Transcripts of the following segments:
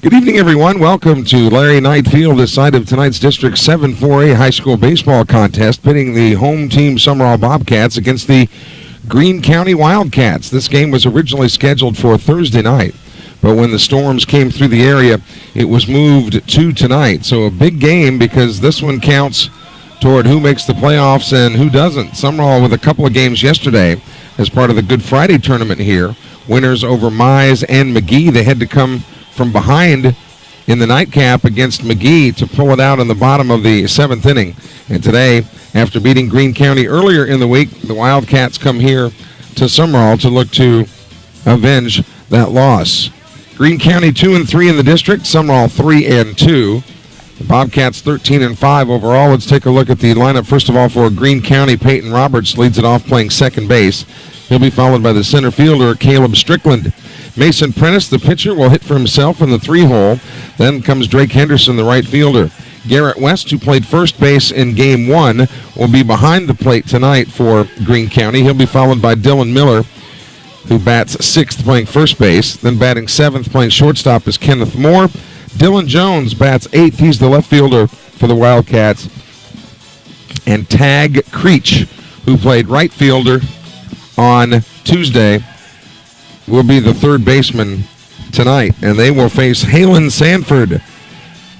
Good evening, everyone. Welcome to Larry Knight Field, this side of tonight's District 7 4A high school baseball contest, pitting the home team Sumrall Bobcats against the Greene County Wildcats. This game was originally scheduled for Thursday night, but when the storms came through the area, it was moved to tonight. So a big game because this one counts toward who makes the playoffs and who doesn't. Sumrall with a couple of games yesterday as part of the Good Friday tournament here. Winners over Mize and McGee. They had to come from behind in the nightcap against McGee to pull it out in the bottom of the seventh inning. And today, after beating Greene County earlier in the week, the Wildcats come here to Sumrall to look to avenge that loss. Greene County 2-3 in the district, Sumrall 3-2. The Bobcats 13-5 overall. Let's take a look at the lineup. First of all, for Greene County, Peyton Roberts leads it off playing second base. He'll be followed by the center fielder, Caleb Strickland. Mason Prentice, the pitcher, will hit for himself in the three-hole. Then comes Drake Henderson, the right fielder. Garrett West, who played first base in Game 1, will be behind the plate tonight for Greene County. He'll be followed by Dylan Miller, who bats sixth, playing first base. Then batting seventh, playing shortstop, is Kenneth Moore. Dylan Jones bats eighth. He's the left fielder for the Wildcats. And Tag Creech, who played right fielder on Tuesday, will be the third baseman tonight, and they will face Halen Sanford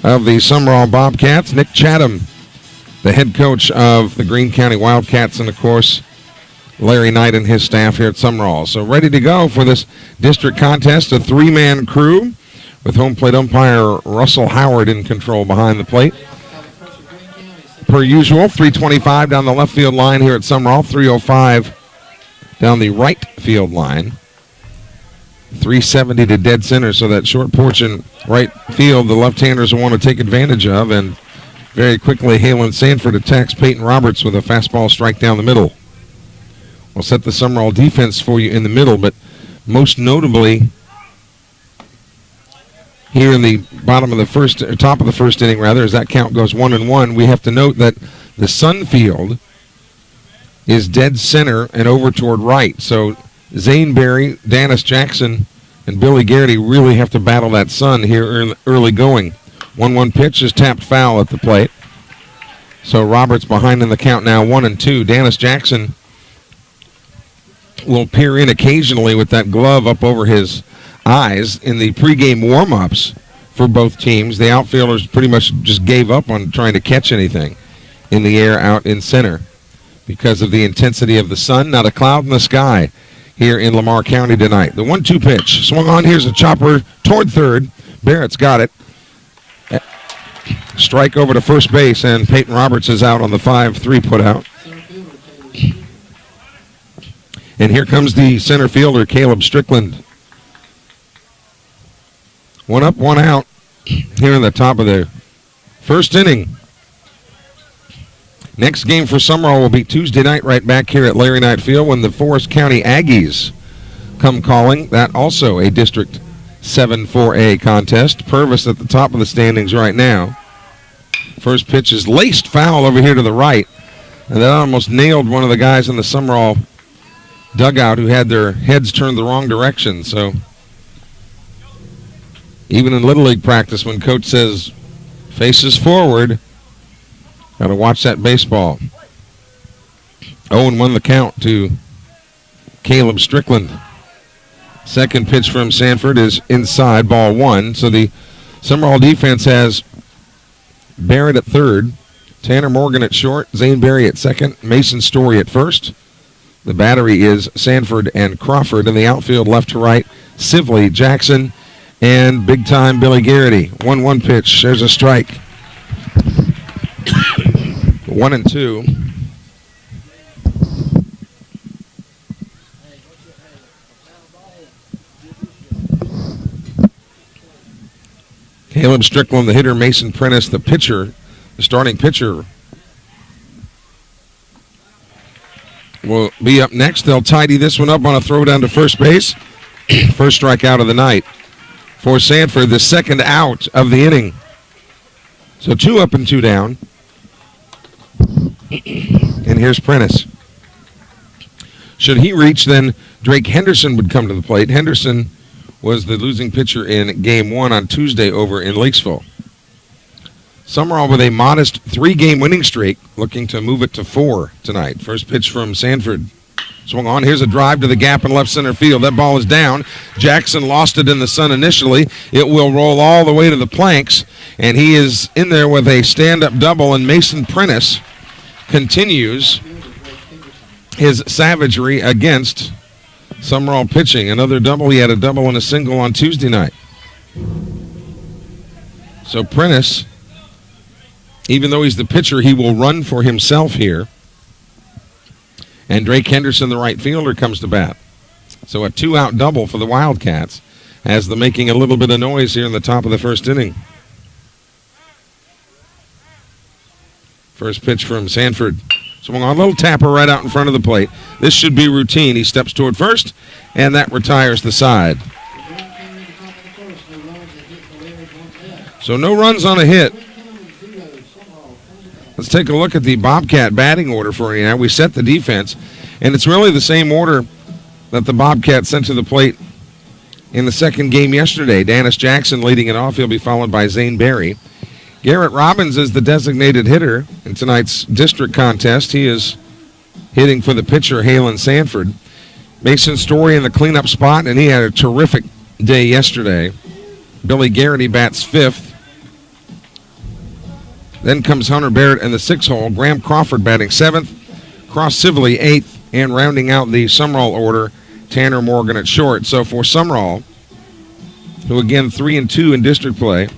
of the Sumrall Bobcats. Nick Chatham, the head coach of the Greene County Wildcats, and of course Larry Knight and his staff here at Sumrall. So ready to go for this district contest, a three-man crew with home plate umpire Russell Howard in control behind the plate. Per usual, 325 down the left field line here at Sumrall, 305 down the right field line. 370 to dead center, so that short porch in right field the left-handers will want to take advantage of, and very quickly Halen Sanford attacks Peyton Roberts with a fastball strike down the middle. We'll set the Sumrall defense for you in the middle, but most notably here in the bottom of the first, or top of the first inning rather, as that count goes 1-1, we have to note that the sun field is dead center and over toward right, so Zane Berry, Dennis Jackson, and Billy Garrity really have to battle that sun here early going. 1-1 pitch is tapped foul at the plate. So Roberts behind in the count now, 1-2. Dennis Jackson will peer in occasionally with that glove up over his eyes. In the pregame warm-ups for both teams, the outfielders pretty much just gave up on trying to catch anything in the air out in center because of the intensity of the sun. Not a cloud in the sky here in Lamar County tonight. The 1-2 pitch. Swung on. Here's a chopper toward third. Barrett's got it. Strike over to first base, and Peyton Roberts is out on the 5-3 putout. And here comes the center fielder, Caleb Strickland. One up, one out here in the top of the first inning. Next game for Sumrall will be Tuesday night right back here at Larry Knight Field when the Forest County Aggies come calling. That also a District 7 4A contest. Purvis at the top of the standings right now. First pitch is laced foul over here to the right. And that almost nailed one of the guys in the Sumrall dugout who had their heads turned the wrong direction. So even in Little League practice, when coach says faces forward, got to watch that baseball. 0-1 the count to Caleb Strickland. Second pitch from Sanford is inside, ball one. So the Sumrall defense has Barrett at third, Tanner Morgan at short, Zane Berry at second, Mason Story at first. The battery is Sanford and Crawford. In the outfield, left to right, Sibley, Jackson, and big-time Billy Garrity. 1-1 pitch. There's a strike. 1-2. Caleb Strickland, the hitter, Mason Prentice, the pitcher, the starting pitcher, will be up next. They'll tidy this one up on a throw down to first base. First strikeout of the night for Sanford, the second out of the inning. So 2 up and 2 down. And here's Prentice. Should he reach, then Drake Henderson would come to the plate. Henderson was the losing pitcher in Game 1 on Tuesday over in Lakesville. Sumrall with a modest 3-game winning streak, looking to move it to 4 tonight. First pitch from Sanford. Swung on. Here's a drive to the gap in left center field. That ball is down. Jackson lost it in the sun initially. It will roll all the way to the planks, and he is in there with a stand-up double, and Mason Prentice continues his savagery against Sumrall pitching. Another double. He had a double and a single on Tuesday night. So Prentice, even though he's the pitcher, he will run for himself here. And Drake Henderson, the right fielder, comes to bat. So a 2-out double for the Wildcats has them making a little bit of noise here in the top of the first inning. First pitch from Sanford. Swung on, a little tapper right out in front of the plate. This should be routine. He steps toward first, and that retires the side. So no runs on a hit. Let's take a look at the Bobcat batting order for you now. We set the defense, and it's really the same order that the Bobcats sent to the plate in the second game yesterday. Dennis Jackson leading it off. He'll be followed by Zane Berry. Garrett Robbins is the designated hitter in tonight's district contest. He is hitting for the pitcher, Halen Sanford. Mason Story in the cleanup spot, and he had a terrific day yesterday. Billy Garrity bats fifth. Then comes Hunter Barrett in the 6-hole. Graham Crawford batting 7th. Cross Sibley 8th. And rounding out the Sumrall order, Tanner Morgan at short. So for Sumrall, who again 3-2 in district play,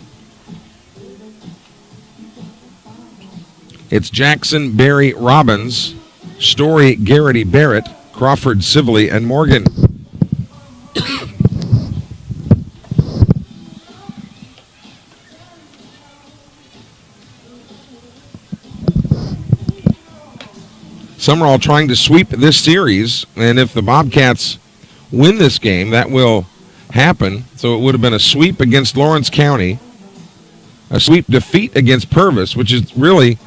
it's Jackson, Berry, Robbins, Story, Garrity, Barrett, Crawford, Sibley, and Morgan. Sumrall trying to sweep this series, and if the Bobcats win this game, that will happen. So it would have been a sweep against Lawrence County, a sweep defeat against Purvis, which is really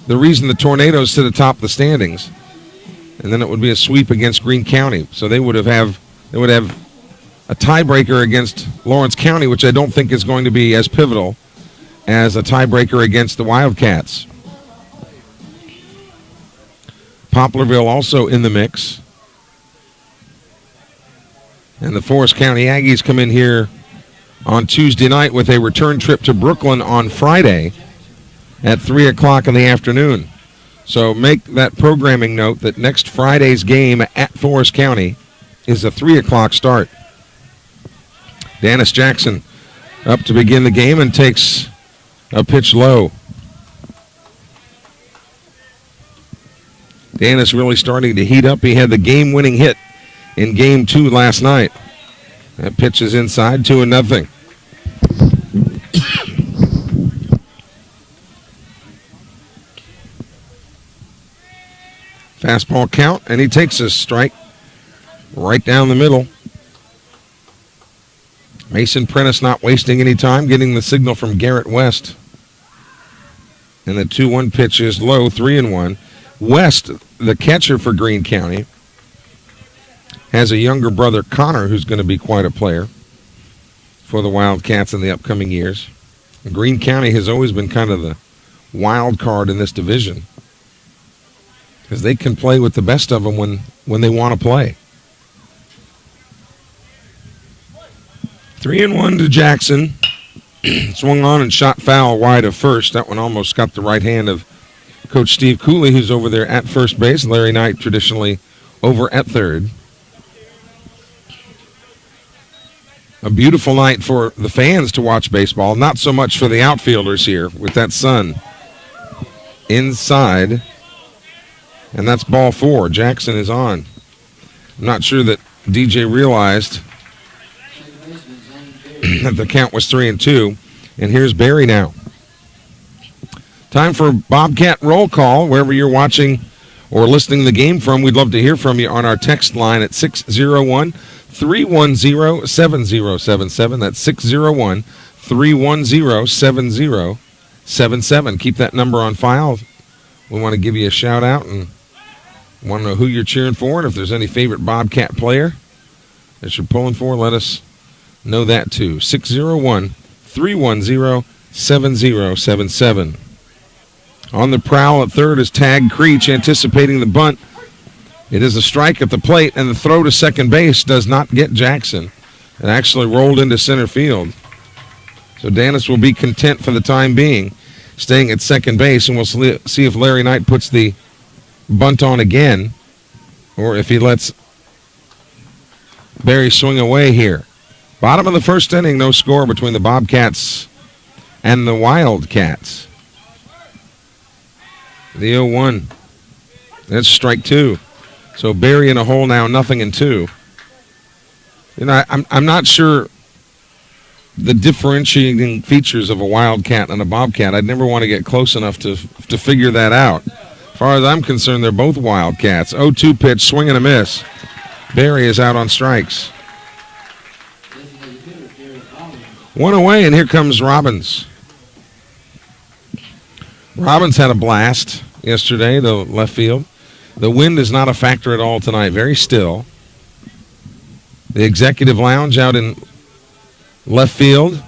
the reason the Tornadoes sit atop the standings, and then it would be a sweep against Greene County. So they would have a tiebreaker against Lawrence County, which I don't think is going to be as pivotal as a tiebreaker against the Wildcats. Poplarville also in the mix. And the Forest County Aggies come in here on Tuesday night with a return trip to Brooklyn on Friday at 3 o'clock in the afternoon. So make that programming note that next Friday's game at Forest County is a 3 o'clock start. Dennis Jackson up to begin the game and takes a pitch low. Dennis really starting to heat up. He had the game-winning hit in Game 2 last night. That pitch is inside, 2-0. Fastball count, and he takes a strike right down the middle. Mason Prentice not wasting any time, getting the signal from Garrett West. And the 2-1 pitch is low, 3-1. West, the catcher for Greene County, has a younger brother, Connor, who's going to be quite a player for the Wildcats in the upcoming years. Greene County has always been kind of the wild card in this division because they can play with the best of them when they want to play. 3-1 to Jackson. Swung on and shot foul wide of first. That one almost got the right hand of Coach Steve Cooley, who's over there at first base. Larry Knight traditionally over at third. A beautiful night for the fans to watch baseball. Not so much for the outfielders here with that sun. Inside. And that's ball 4. Jackson is on. I'm not sure that DJ realized that the count was 3-2. And here's Barry now. Time for Bobcat Roll Call. Wherever you're watching or listening the game from, we'd love to hear from you on our text line at 601-310-7077. That's 601-310-7077. Keep that number on file. We want to give you a shout out and want to know who you're cheering for, and if there's any favorite Bobcat player that you're pulling for, let us Know that too. 601-310-7077. On the prowl at third is Tag Creech, anticipating the bunt. It is a strike at the plate, and the throw to second base does not get Jackson. It actually rolled into center field. So Dennis will be content for the time being, staying at second base, and we'll see if Larry Knight puts the bunt on again, or if he lets Barry swing away here. Bottom of the first inning, no score between the Bobcats and the Wildcats. The 0-1. That's strike two. So Barry in a hole now, 0-2. You know, I'm not sure the differentiating features of a Wildcat and a Bobcat. I'd never want to get close enough to figure that out. As far as I'm concerned, they're both Wildcats. 0-2 pitch, swing and a miss. Barry is out on strikes. One away, and here comes Robbins. Robbins had a blast yesterday to left field. The wind is not a factor at all tonight. Very still. The executive lounge out in left field,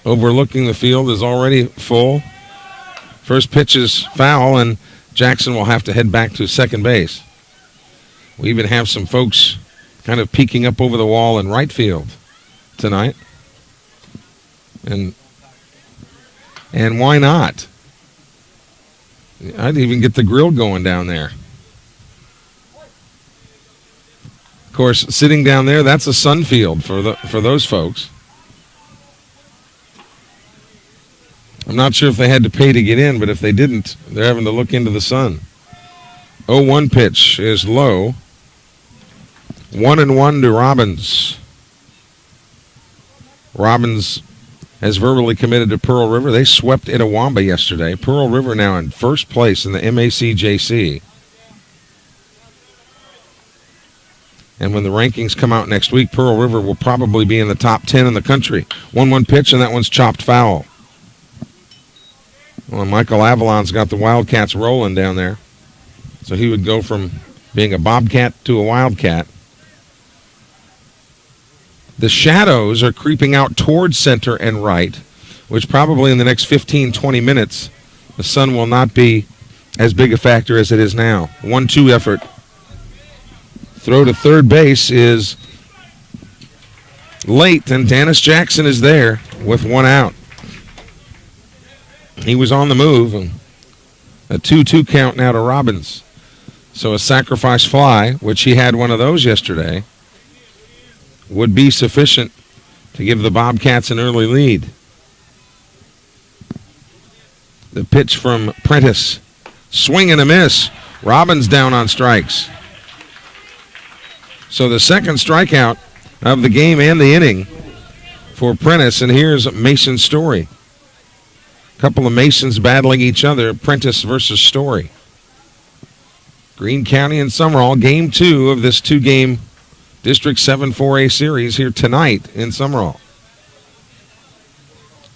overlooking the field, is already full. First pitch is foul, and Jackson will have to head back to second base. We even have some folks kind of peeking up over the wall in right field tonight. And why not? I'd even get the grill going down there. Of course, sitting down there, that's a sun field for those folks. I'm not sure if they had to pay to get in, but if they didn't, they're having to look into the sun. 0-1 pitch is low. 1-1 to Robbins. Robbins has verbally committed to Pearl River. They swept Itawamba yesterday. Pearl River now in first place in the MACJC. And when the rankings come out next week, Pearl River will probably be in the top 10 in the country. 1-1 pitch, and that one's chopped foul. Well, Michael Avalon's got the Wildcats rolling down there. So he would go from being a Bobcat to a Wildcat. The shadows are creeping out towards center and right, which probably in the next 15-20 minutes, the sun will not be as big a factor as it is now. 1-2 effort. Throw to third base is late, and Dennis Jackson is there with one out. He was on the move, and a 2-2 count now to Robbins. So a sacrifice fly, which he had one of those yesterday, would be sufficient to give the Bobcats an early lead. The pitch from Prentice. Swing and a miss. Robbins down on strikes. So the second strikeout of the game and the inning for Prentice. And here's Mason Story. A couple of Masons battling each other. Prentice versus Story. Greene County and Sumrall, game 2 of this 2-game District 7 4A series here tonight in Sumrall.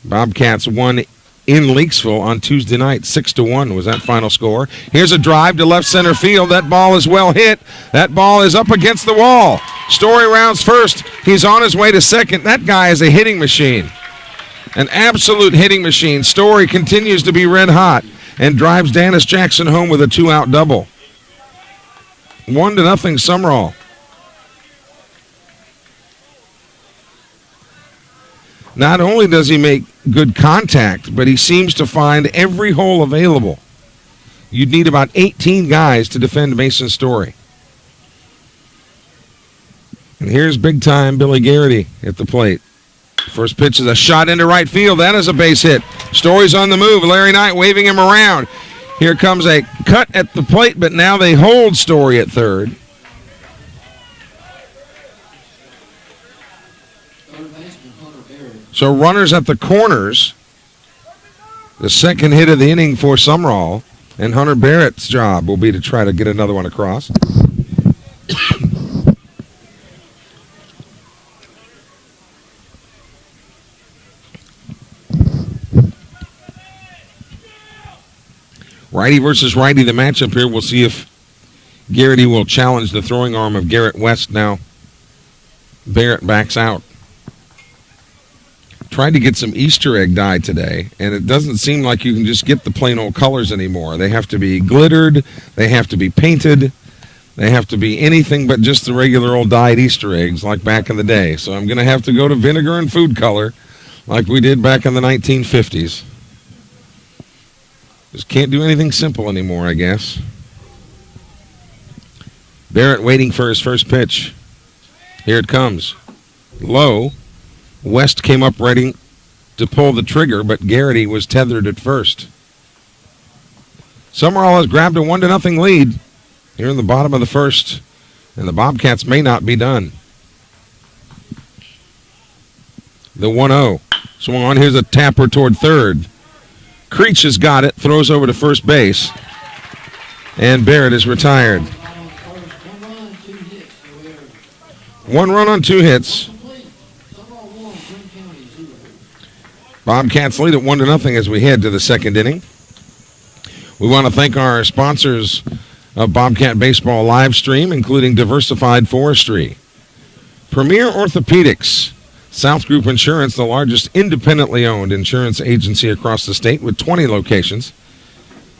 Bobcats won in Leakesville on Tuesday night. 6-1 was that final score. Here's a drive to left center field. That ball is well hit. That ball is up against the wall. Story rounds first. He's on his way to second. That guy is a hitting machine. An absolute hitting machine. Story continues to be red hot and drives Dennis Jackson home with a 2-out double. 1-0 Sumrall. Not only does he make good contact, but he seems to find every hole available. You'd need about 18 guys to defend Mason Story. And here's big-time Billy Garrity at the plate. First pitch is a shot into right field. That is a base hit. Story's on the move. Larry Knight waving him around. Here comes a cut at the plate, but now they hold Story at third. So runners at the corners. The second hit of the inning for Sumrall. And Hunter Barrett's job will be to try to get another one across. Righty versus righty, the matchup here. We'll see if Garrity will challenge the throwing arm of Garrett West now. Barrett backs out. tried to get some Easter egg dye today, and it doesn't seem like you can just get the plain old colors anymore. They have to be glittered, they have to be painted, they have to be anything but just the regular old dyed Easter eggs like back in the day. So I'm going to have to go to vinegar and food color like we did back in the 1950s. Just can't do anything simple anymore, I guess. Barrett waiting for his first pitch. Here it comes. Low. West came up ready to pull the trigger, but Garrity was tethered at first. Sumrall has grabbed a 1-0 lead here in the bottom of the first, and the Bobcats may not be done. The 1-0. Swung on. Here's a tapper toward third. Creech has got it, throws over to first base, and Barrett is retired. 1 run on 2 hits. Bobcats lead at 1-0 as we head to the second inning. We want to thank our sponsors of Bobcat Baseball live stream, including Diversified Forestry, Premier Orthopedics, South Group Insurance, the largest independently owned insurance agency across the state with 20 locations,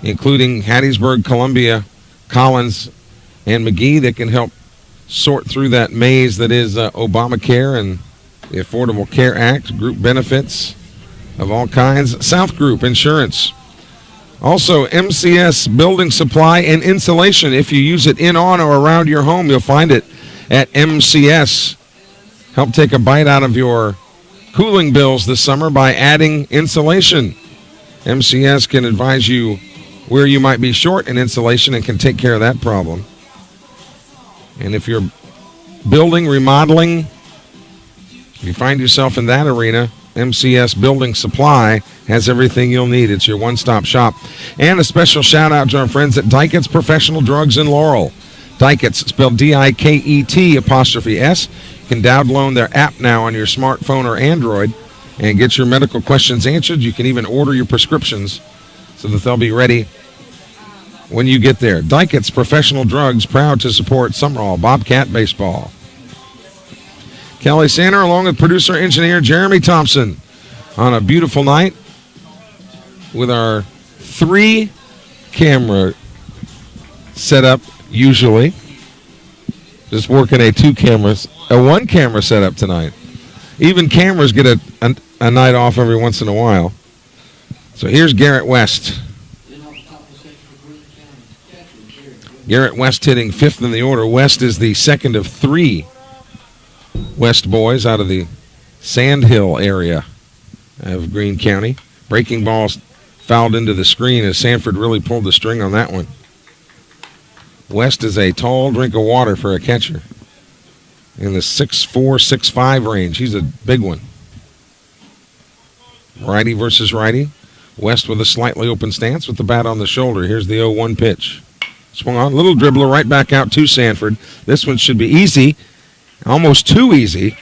including Hattiesburg, Columbia, Collins, and McGee, that can help sort through that maze that is Obamacare and the Affordable Care Act, group benefits of all kinds. South Group Insurance. Also, MCS Building Supply and Insulation. If you use it in, on, or around your home, you'll find it at MCS. Help take a bite out of your cooling bills this summer by adding insulation. MCS can advise you where you might be short in insulation and can take care of that problem. And if you're building, remodeling, if you find yourself in that arena, MCS Building Supply has everything you'll need. It's your one-stop shop. And a special shout-out to our friends at Dyket's Professional Drugs in Laurel. Dyket's, spelled D-I-K-E-T''S. You can download their app now on your smartphone or Android and get your medical questions answered. You can even order your prescriptions so that they'll be ready when you get there. Dyket's Professional Drugs, proud to support Sumrall Bobcat Baseball. Kelly Sander along with producer-engineer Jeremy Thompson on a beautiful night with our 3-camera setup usually. Just working a 1-camera setup tonight. Even cameras get a night off every once in a while. So here's Garrett West. Garrett West hitting 5th in the order. West is the second of 3 West boys out of the Sandhill area of Greene County. Breaking ball fouled into the screen as Sanford really pulled the string on that one. West is a tall drink of water for a catcher. In the 6'4", 6'5" range. He's a big one. Righty versus righty. West with a slightly open stance with the bat on the shoulder. Here's the 0-1 pitch. Swung on. Little dribbler right back out to Sanford. This one should be easy. Almost too easy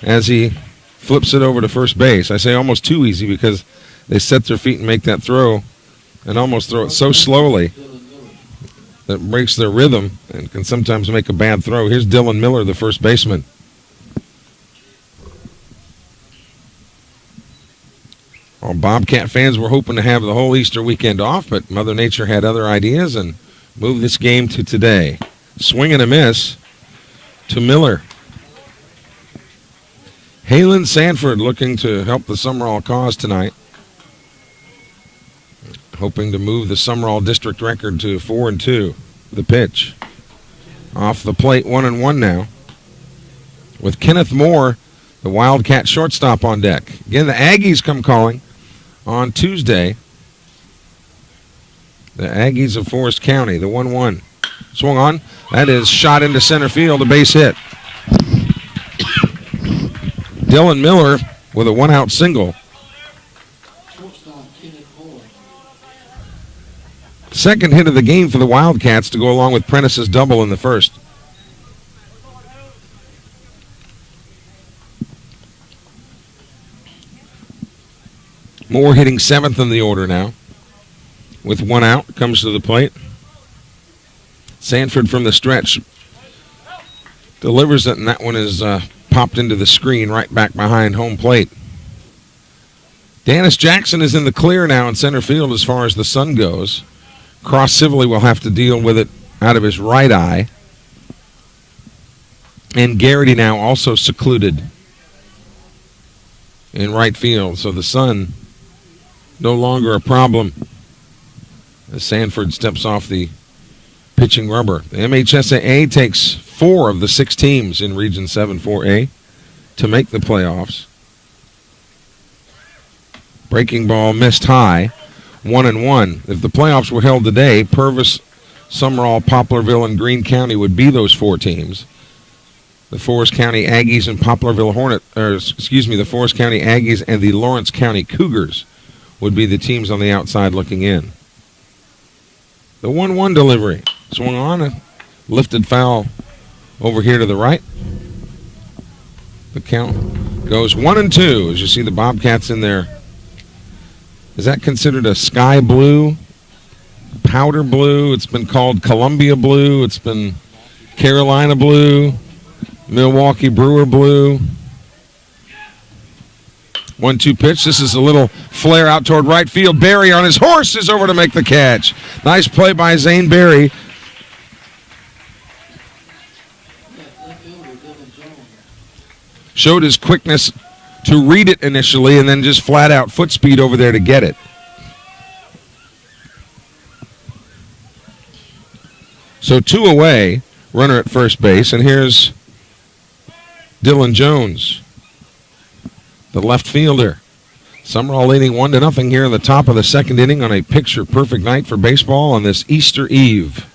as he flips it over to first base. I say almost too easy because they set their feet and make that throw and almost throw it so slowly that breaks their rhythm and can sometimes make a bad throw. Here's Dylan Miller, the first baseman. All Bobcat fans were hoping to have the whole Easter weekend off, but Mother Nature had other ideas and moved this game to today. Swing and a miss to Miller. Halen Sanford looking to help the Sumrall cause tonight. Hoping to move the Sumrall district record to 4-2. The pitch. Off the plate, 1-1 now. With Kenneth Moore, the Wildcat shortstop, on deck. Again, the Aggies come calling on Tuesday. The Aggies of Forest County, the 1-1. Swung on. That is shot into center field, a base hit. Dylan Miller with a 1-out single. Second hit of the game for the Wildcats to go along with Prentice's double in the first. Moore hitting 7th in the order now. With 1 out, comes to the plate. Sanford from the stretch delivers it, and that one is popped into the screen right back behind home plate. Dennis Jackson is in the clear now in center field as far as the sun goes. Cross Sibley will have to deal with it out of his right eye. And Garrity now also secluded in right field. So the sun no longer a problem as Sanford steps off the pitching rubber. The MHSAA takes 4 of the 6 teams in Region 7 4A to make the playoffs. Breaking ball missed high, 1-1. If the playoffs were held today, Purvis, Sumrall, Poplarville, and Greene County would be those 4 teams. The Forest County Aggies and the Forest County Aggies and the Lawrence County Cougars would be the teams on the outside looking in. The 1-1 delivery swung on, a lifted foul over here to the right. The count goes 1-2 as you see the Bobcats in there. Is that considered a sky blue, powder blue? It's been called Columbia blue. It's been Carolina blue, Milwaukee Brewer blue. 1-2 pitch. This is a little flare out toward right field. Barry on his horse is over to make the catch. Nice play by Zane Barry. Showed his quickness to read it initially and then just flat out foot speed over there to get it. So 2 away, runner at first base, and here's Dylan Jones, the left fielder. Sumrall leading 1-0 here in the top of the second inning on a picture-perfect night for baseball on this Easter Eve.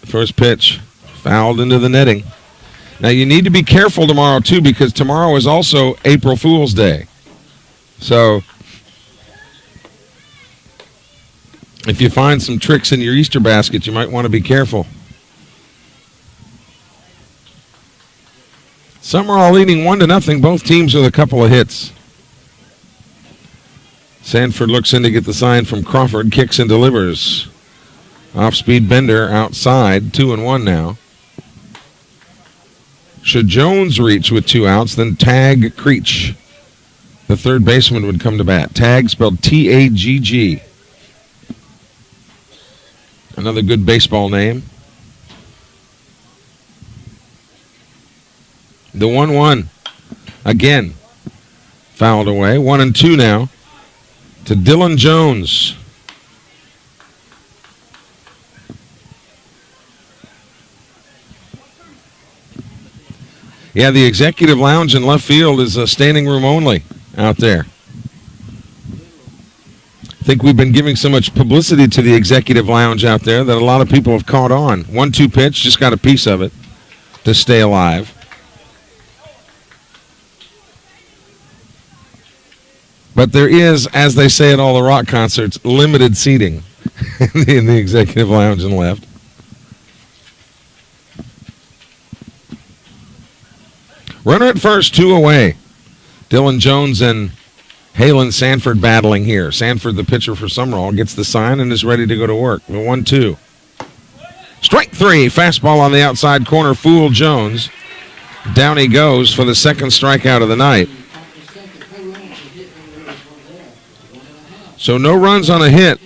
First pitch, fouled into the netting. Now, you need to be careful tomorrow, too, because tomorrow is also April Fool's Day. So, if you find some tricks in your Easter basket, you might want to be careful. Sumrall leading 1-0, both teams with a couple of hits. Sanford looks in to get the sign from Crawford, kicks and delivers. Off-speed Bender outside, 2-1 now. Should Jones reach with 2 outs, then Tag Creech, the third baseman, would come to bat. Tag spelled T-A-G-G. Another good baseball name. The 1-1 again fouled away. 1-2 now to Dylan Jones. Yeah, the executive lounge in left field is a standing room only out there. I think we've been giving so much publicity to the executive lounge out there that a lot of people have caught on. 1-2 pitch, just got a piece of it to stay alive. But there is, as they say at all the rock concerts, limited seating in the executive lounge and left. Runner at first, 2 away. Dylan Jones and Halen Sanford battling here. Sanford, the pitcher for Sumrall, gets the sign and is ready to go to work. The 1-2. Strike 3. Fastball on the outside corner. Fooled Jones. Down he goes for the second strikeout of the night. So no runs on a hit.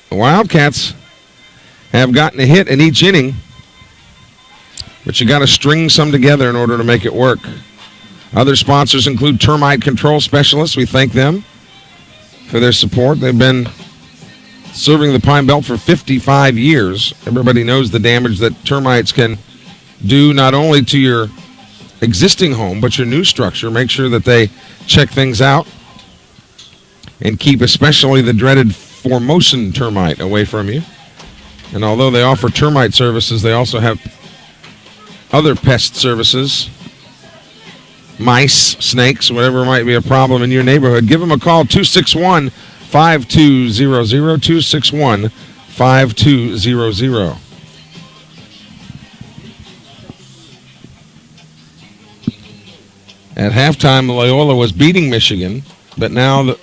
The Wildcats have gotten a hit in each inning, but you got to string some together in order to make it work. Other sponsors include Termite Control Specialists. We thank them for their support. They've been serving the Pine Belt for 55 years. Everybody knows the damage that termites can do not only to your existing home, but your new structure. Make sure that they check things out and keep especially the dreaded Formosan termite away from you. And although they offer termite services, they also have other pest services, mice, snakes, whatever might be a problem in your neighborhood. Give them a call, 261-5200, 261-5200. At halftime, Loyola was beating Michigan, but now the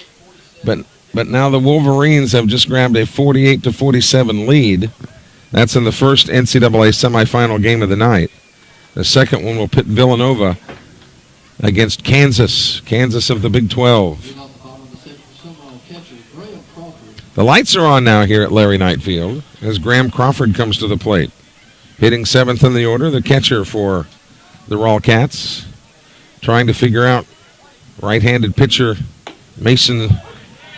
Wolverines have just grabbed a 48-47 lead. That's in the first NCAA semifinal game of the night. The second one will pit Villanova against Kansas. Kansas of the Big 12. The lights are on now here at Larry Knight Field as Graham Crawford comes to the plate. Hitting 7th in the order, the catcher for the Rawl Cats. Trying to figure out right-handed pitcher Mason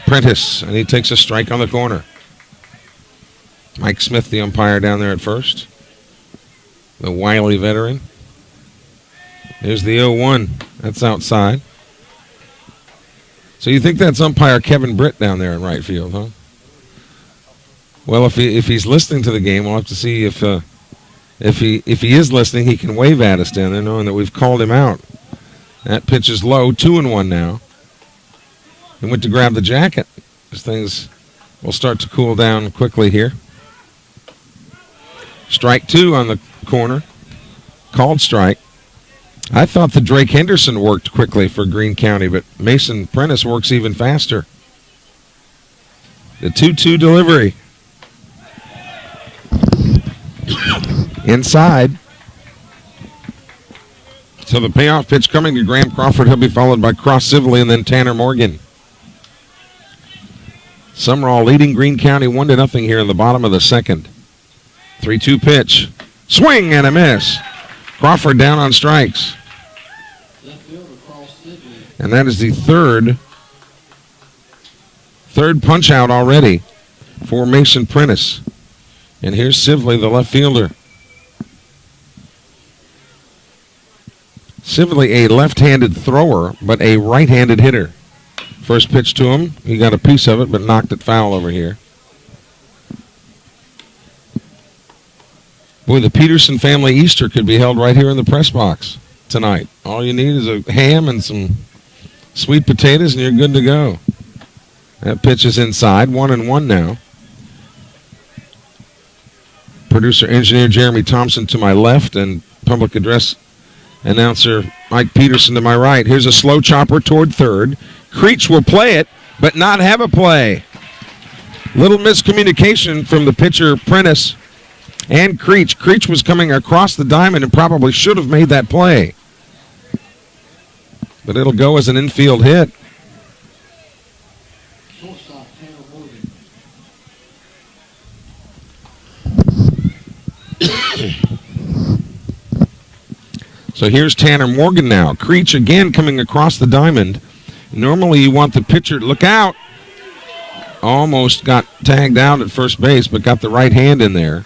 Prentice, and he takes a strike on the corner. Mike Smith, the umpire down there at first. The wily veteran. There's the 0-1. That's outside. So you think that's umpire Kevin Britt down there in right field, huh? Well, if he's listening to the game, we'll have to see if he is listening, he can wave at us down there, knowing that we've called him out. That pitch is low, 2-1 now. He went to grab the jacket. As things will start to cool down quickly here. Strike 2 on the corner. Called strike. I thought the Drake Henderson worked quickly for Greene County, but Mason Prentice works even faster. The 2-2 delivery. Inside. So the payoff pitch coming to Graham Crawford. He'll be followed by Cross Sibley and then Tanner Morgan. Sumrall leading Greene County 1-0 here in the bottom of the second. 3-2 pitch. Swing and a miss. Crawford down on strikes. And that is the third punch out already for Mason Prentice. And here's Sibley, the left fielder. Sibley, a left-handed thrower, but a right-handed hitter. First pitch to him, he got a piece of it, but knocked it foul over here. Boy, the Peterson family Easter could be held right here in the press box tonight. All you need is a ham and some sweet potatoes, and you're good to go. That pitch is inside, 1-1 now. Producer engineer Jeremy Thompson to my left, and public address announcer Mike Peterson to my right. Here's a slow chopper toward third. Creech will play it, but not have a play. Little miscommunication from the pitcher Prentice and Creech. Creech was coming across the diamond and probably should have made that play. But it'll go as an infield hit. So here's Tanner Morgan now. Creech again coming across the diamond. Normally you want the pitcher to look out. Almost got tagged out at first base, but got the right hand in there.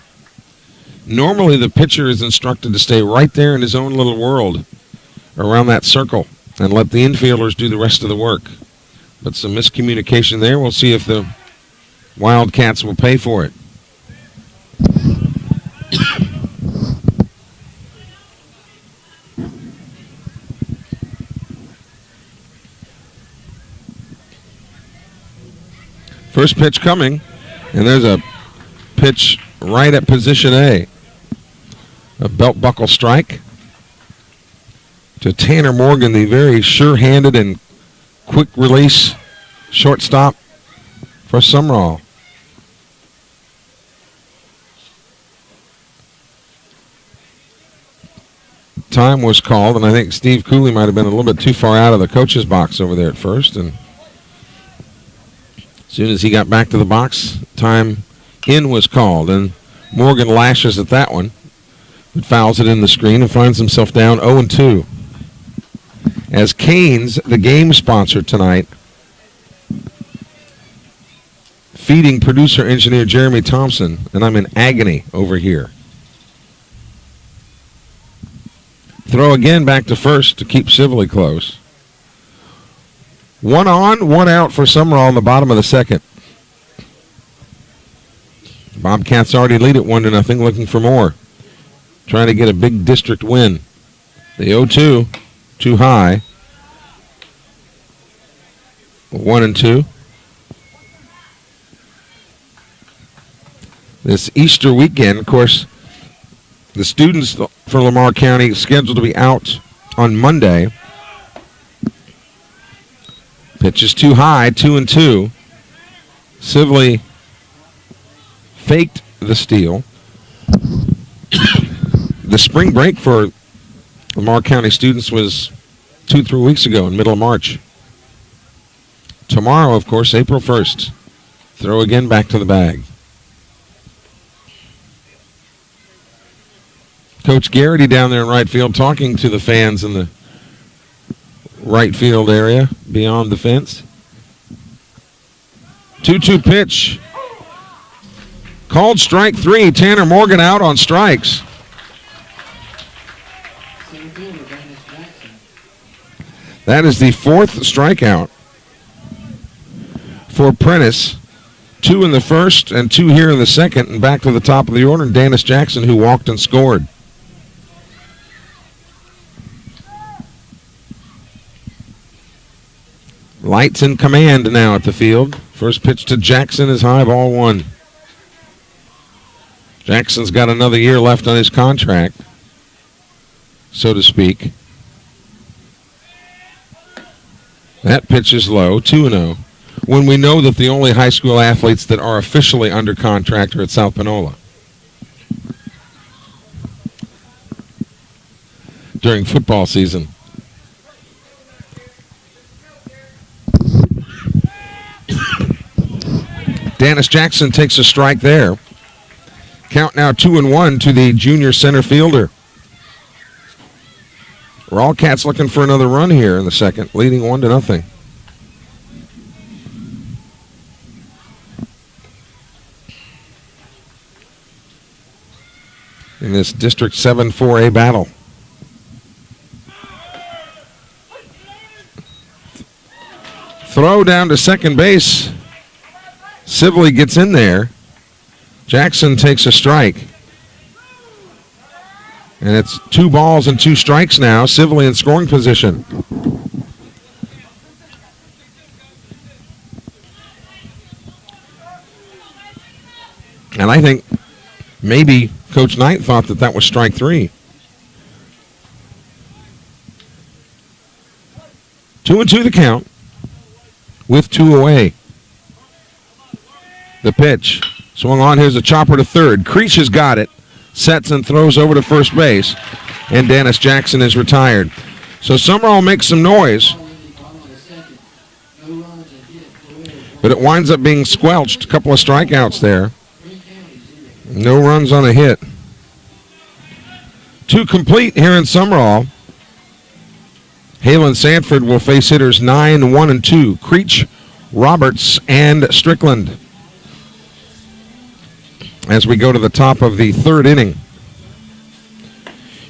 Normally the pitcher is instructed to stay right there in his own little world around that circle and let the infielders do the rest of the work. But some miscommunication there. We'll see if the Wildcats will pay for it. First pitch coming, and there's a pitch right at position A. A belt buckle strike to Tanner Morgan, the very sure-handed and quick release shortstop for Sumrall. Time was called, and I think Steve Cooley might have been a little bit too far out of the coach's box over there at first, and as soon as he got back to the box, time in was called, and Morgan lashes at that one, but fouls it in the screen and finds himself down 0-2. As Canes, the game sponsor tonight, feeding producer engineer Jeremy Thompson, and I'm in agony over here. Throw again back to first to keep Sibley close. 1 on, 1 out for Sumrall in the bottom of the second. Bobcats already lead it 1-0, looking for more. Trying to get a big district win. The 0-2, too high. 1-2. This Easter weekend, of course, the students for Lamar County scheduled to be out on Monday. Pitch is too high, 2-2. Sibley faked the steal. The spring break for Lamar County students was 2-3 weeks ago in middle of March. Tomorrow, of course, April 1st. Throw again back to the bag. Coach Garrity down there in right field talking to the fans in the right field area beyond the fence. 2-2 pitch. Called strike 3. Tanner Morgan out on strikes. That is the 4th strikeout for Prentice. 2 in the first and 2 here in the second, and back to the top of the order, Dennis Jackson, who walked and scored. Lights in command now at the field. First pitch to Jackson is high, ball 1. Jackson's got another year left on his contract, so to speak. That pitch is low, 2-0. When we know that the only high school athletes that are officially under contract are at South Panola during football season. Dennis Jackson takes a strike there. Count now 2-1 to the junior center fielder. Wildcats looking for another run here in the second, leading 1-0. In this District 7 4A battle. Throw down to second base. Sibley gets in there. Jackson takes a strike. And it's 2 balls and 2 strikes now. Sibley in scoring position. And I think maybe Coach Knight thought that was strike 3. 2-2 the count with 2 away. The pitch. Swung on. Here's a chopper to third. Creech has got it. Sets and throws over to first base. And Dennis Jackson is retired. So Sumrall makes some noise. But it winds up being squelched. A couple of strikeouts there. No runs on a hit. 2 complete here in Sumrall. Halen Sanford will face hitters 9, 1, and 2. Creech, Roberts, and Strickland. As we go to the top of the 3rd inning.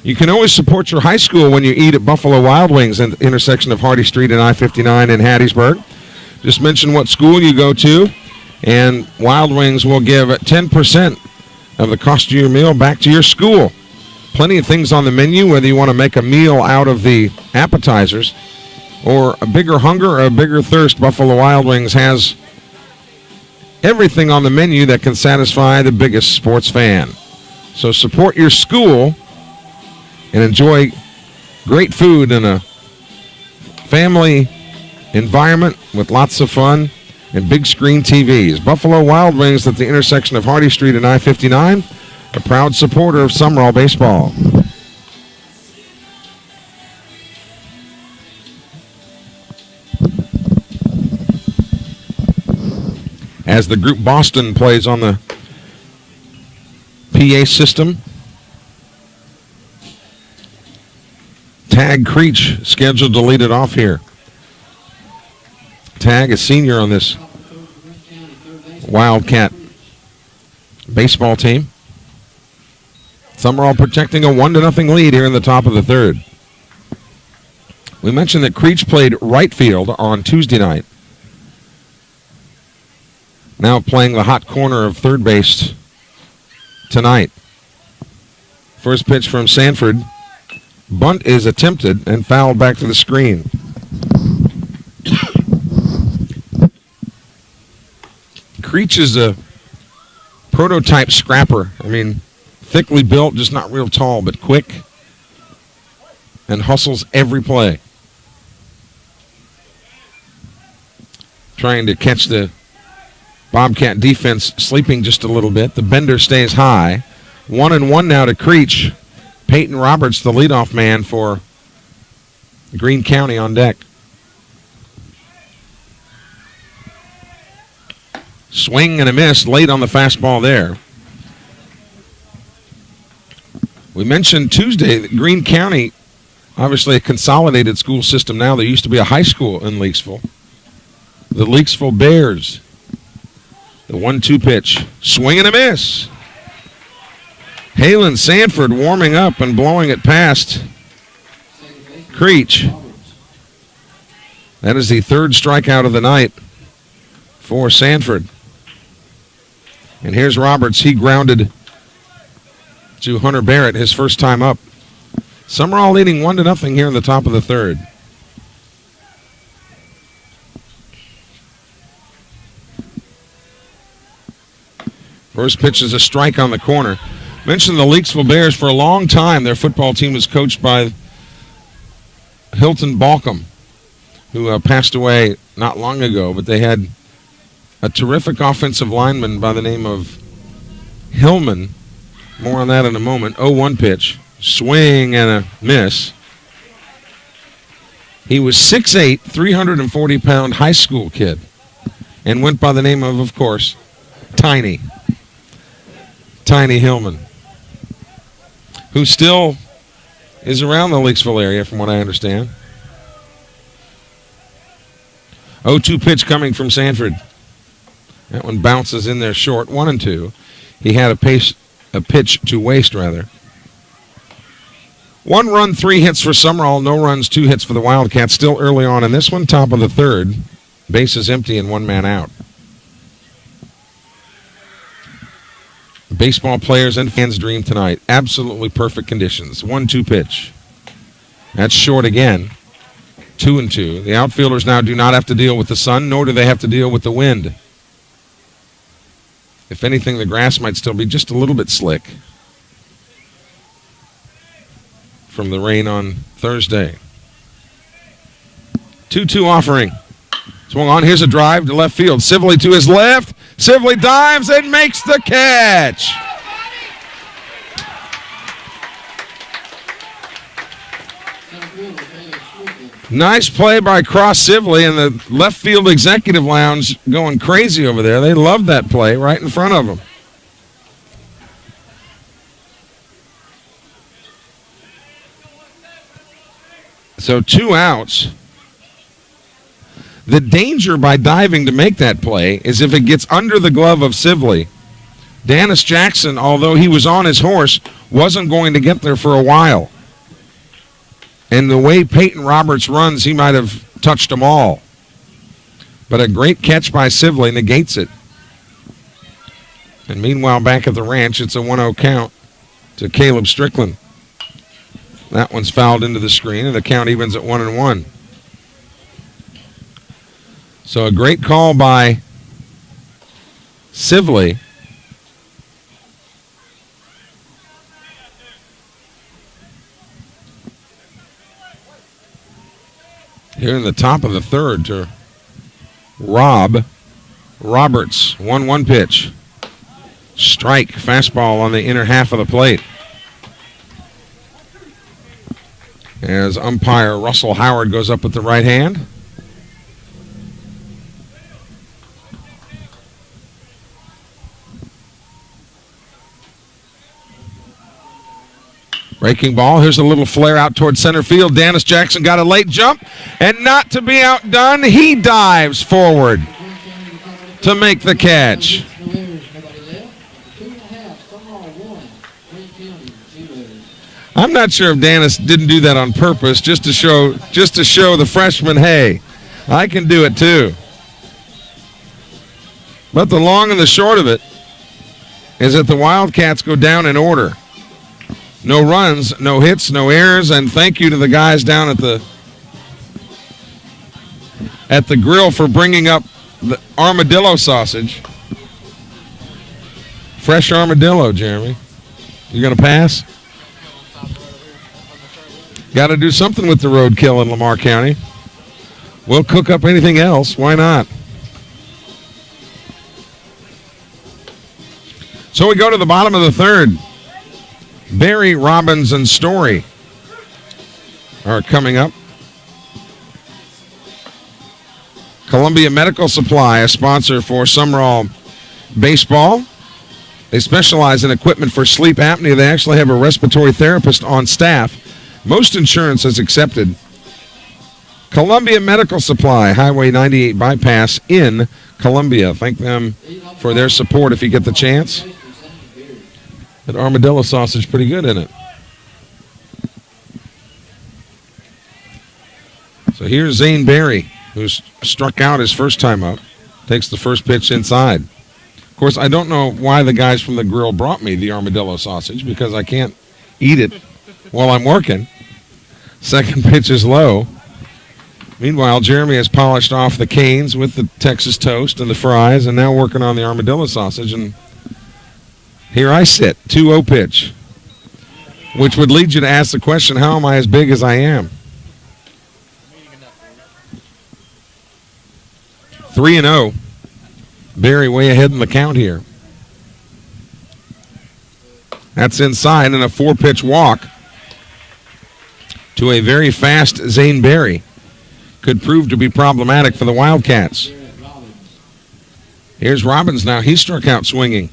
You can always support your high school when you eat at Buffalo Wild Wings at the intersection of Hardy Street and I-59 in Hattiesburg. Just mention what school you go to, and Wild Wings will give 10% of the cost of your meal back to your school. Plenty of things on the menu, whether you want to make a meal out of the appetizers or a bigger hunger or a bigger thirst. Buffalo Wild Wings has everything on the menu that can satisfy the biggest sports fan. So support your school and enjoy great food in a family environment with lots of fun and big screen TVs. Buffalo Wild Wings at the intersection of Hardy Street and I-59, a proud supporter of Sumrall baseball. As the group Boston plays on the PA system. Tag Creech scheduled to lead it off here. Tag is senior on this Wildcat baseball team. Sumrall protecting a 1-0 lead here in the top of the 3rd. We mentioned that Creech played right field on Tuesday night. Now playing the hot corner of third base tonight. First pitch from Sanford. Bunt is attempted and fouled back to the screen. Creech is a prototype scrapper. I mean, thickly built, just not real tall, but quick and hustles every play. Trying to catch the Bobcat defense sleeping just a little bit. The bender stays high. 1-1 now to Creech. Peyton Roberts, the leadoff man for Greene County on deck. Swing and a miss late on the fastball there. We mentioned Tuesday that Greene County, obviously a consolidated school system now. There used to be a high school in Leakesville. The Leakesville Bears. The 1-2 pitch. Swing and a miss. Halen Sanford warming up and blowing it past Creech. That is the third strikeout of the night for Sanford. And here's Roberts. He grounded to Hunter Barrett his first time up. Sumrall leading 1-0 here in the top of the third. First pitch is a strike on the corner. Mentioned the Leakesville Bears for a long time. Their football team was coached by Hilton Balcom, who passed away not long ago, but they had a terrific offensive lineman by the name of Hillman. More on that in a moment. 0-1 pitch. Swing and a miss. He was 6'8", 340-pound high school kid and went by the name of course, Tiny Hillman, who still is around the Leakesville area from what I understand. 0-2 pitch coming from Sanford. That one bounces in there short, 1-2. He had a pitch to waste, rather. 1 run, 3 hits for Sumrall. No runs, 2 hits for the Wildcats. Still early on in this one, top of the third. Bases empty and 1 man out. Baseball players and fans' dream tonight. Absolutely perfect conditions. 1-2 pitch. That's short again. 2-2. The outfielders now do not have to deal with the sun, nor do they have to deal with the wind. If anything, the grass might still be just a little bit slick from the rain on Thursday. 2-2 offering. Swung on. Here's a drive to left field. Sibley to his left. Sibley dives and makes the catch. Nice play by Cross Sibley, and the left field executive lounge going crazy over there. They loved that play right in front of them. So 2 outs. The danger by diving to make that play is if it gets under the glove of Sibley. Dennis Jackson, although he was on his horse, wasn't going to get there for a while. And the way Peyton Roberts runs, he might have touched them all. But a great catch by Sibley negates it. And meanwhile, back at the ranch, it's a 1-0 count to Caleb Strickland. That one's fouled into the screen, and the count evens at 1-1. So a great call by Sibley. Here in the top of the third to Roberts. 1-1 pitch. Strike. Fastball on the inner half of the plate. As umpire Russell Howard goes up with the right hand. Breaking ball. Here's a little flare out towards center field. Dennis Jackson got a late jump, and not to be outdone, he dives forward to make the catch. I'm not sure if Dennis didn't do that on purpose, just to show the freshman, hey, I can do it too. But the long and the short of it is that the Wildcats go down in order. No runs, no hits, no errors, and thank you to the guys down at the grill for bringing up the armadillo sausage. Fresh armadillo, Jeremy. You going to pass? Got to do something with the roadkill in Lamar County. We'll cook up anything else. Why not? So we go to the bottom of the third. Barry, Robbins, and Story are coming up. Columbia Medical Supply, a sponsor for Sumrall Baseball. They specialize in equipment for sleep apnea. They actually have a respiratory therapist on staff. Most insurance is accepted. Columbia Medical Supply, Highway 98 bypass in Columbia. Thank them for their support if you get the chance. That armadillo sausage, pretty good in it. So here's Zane Berry, who's struck out his first time up. Takes the first pitch inside. Of course, I don't know why the guys from the grill brought me the armadillo sausage, because I can't eat it while I'm working. Second pitch is low. Meanwhile, Jeremy has polished off the canes with the Texas toast and the fries, and now working on the armadillo sausage. And here I sit, 2-0 pitch, which would lead you to ask the question, how am I as big as I am? 3-0. Barry way ahead in the count here. That's inside, and a 4-pitch walk to a very fast Zane Berry. Could prove to be problematic for the Wildcats. Here's Robbins now. He struck out swinging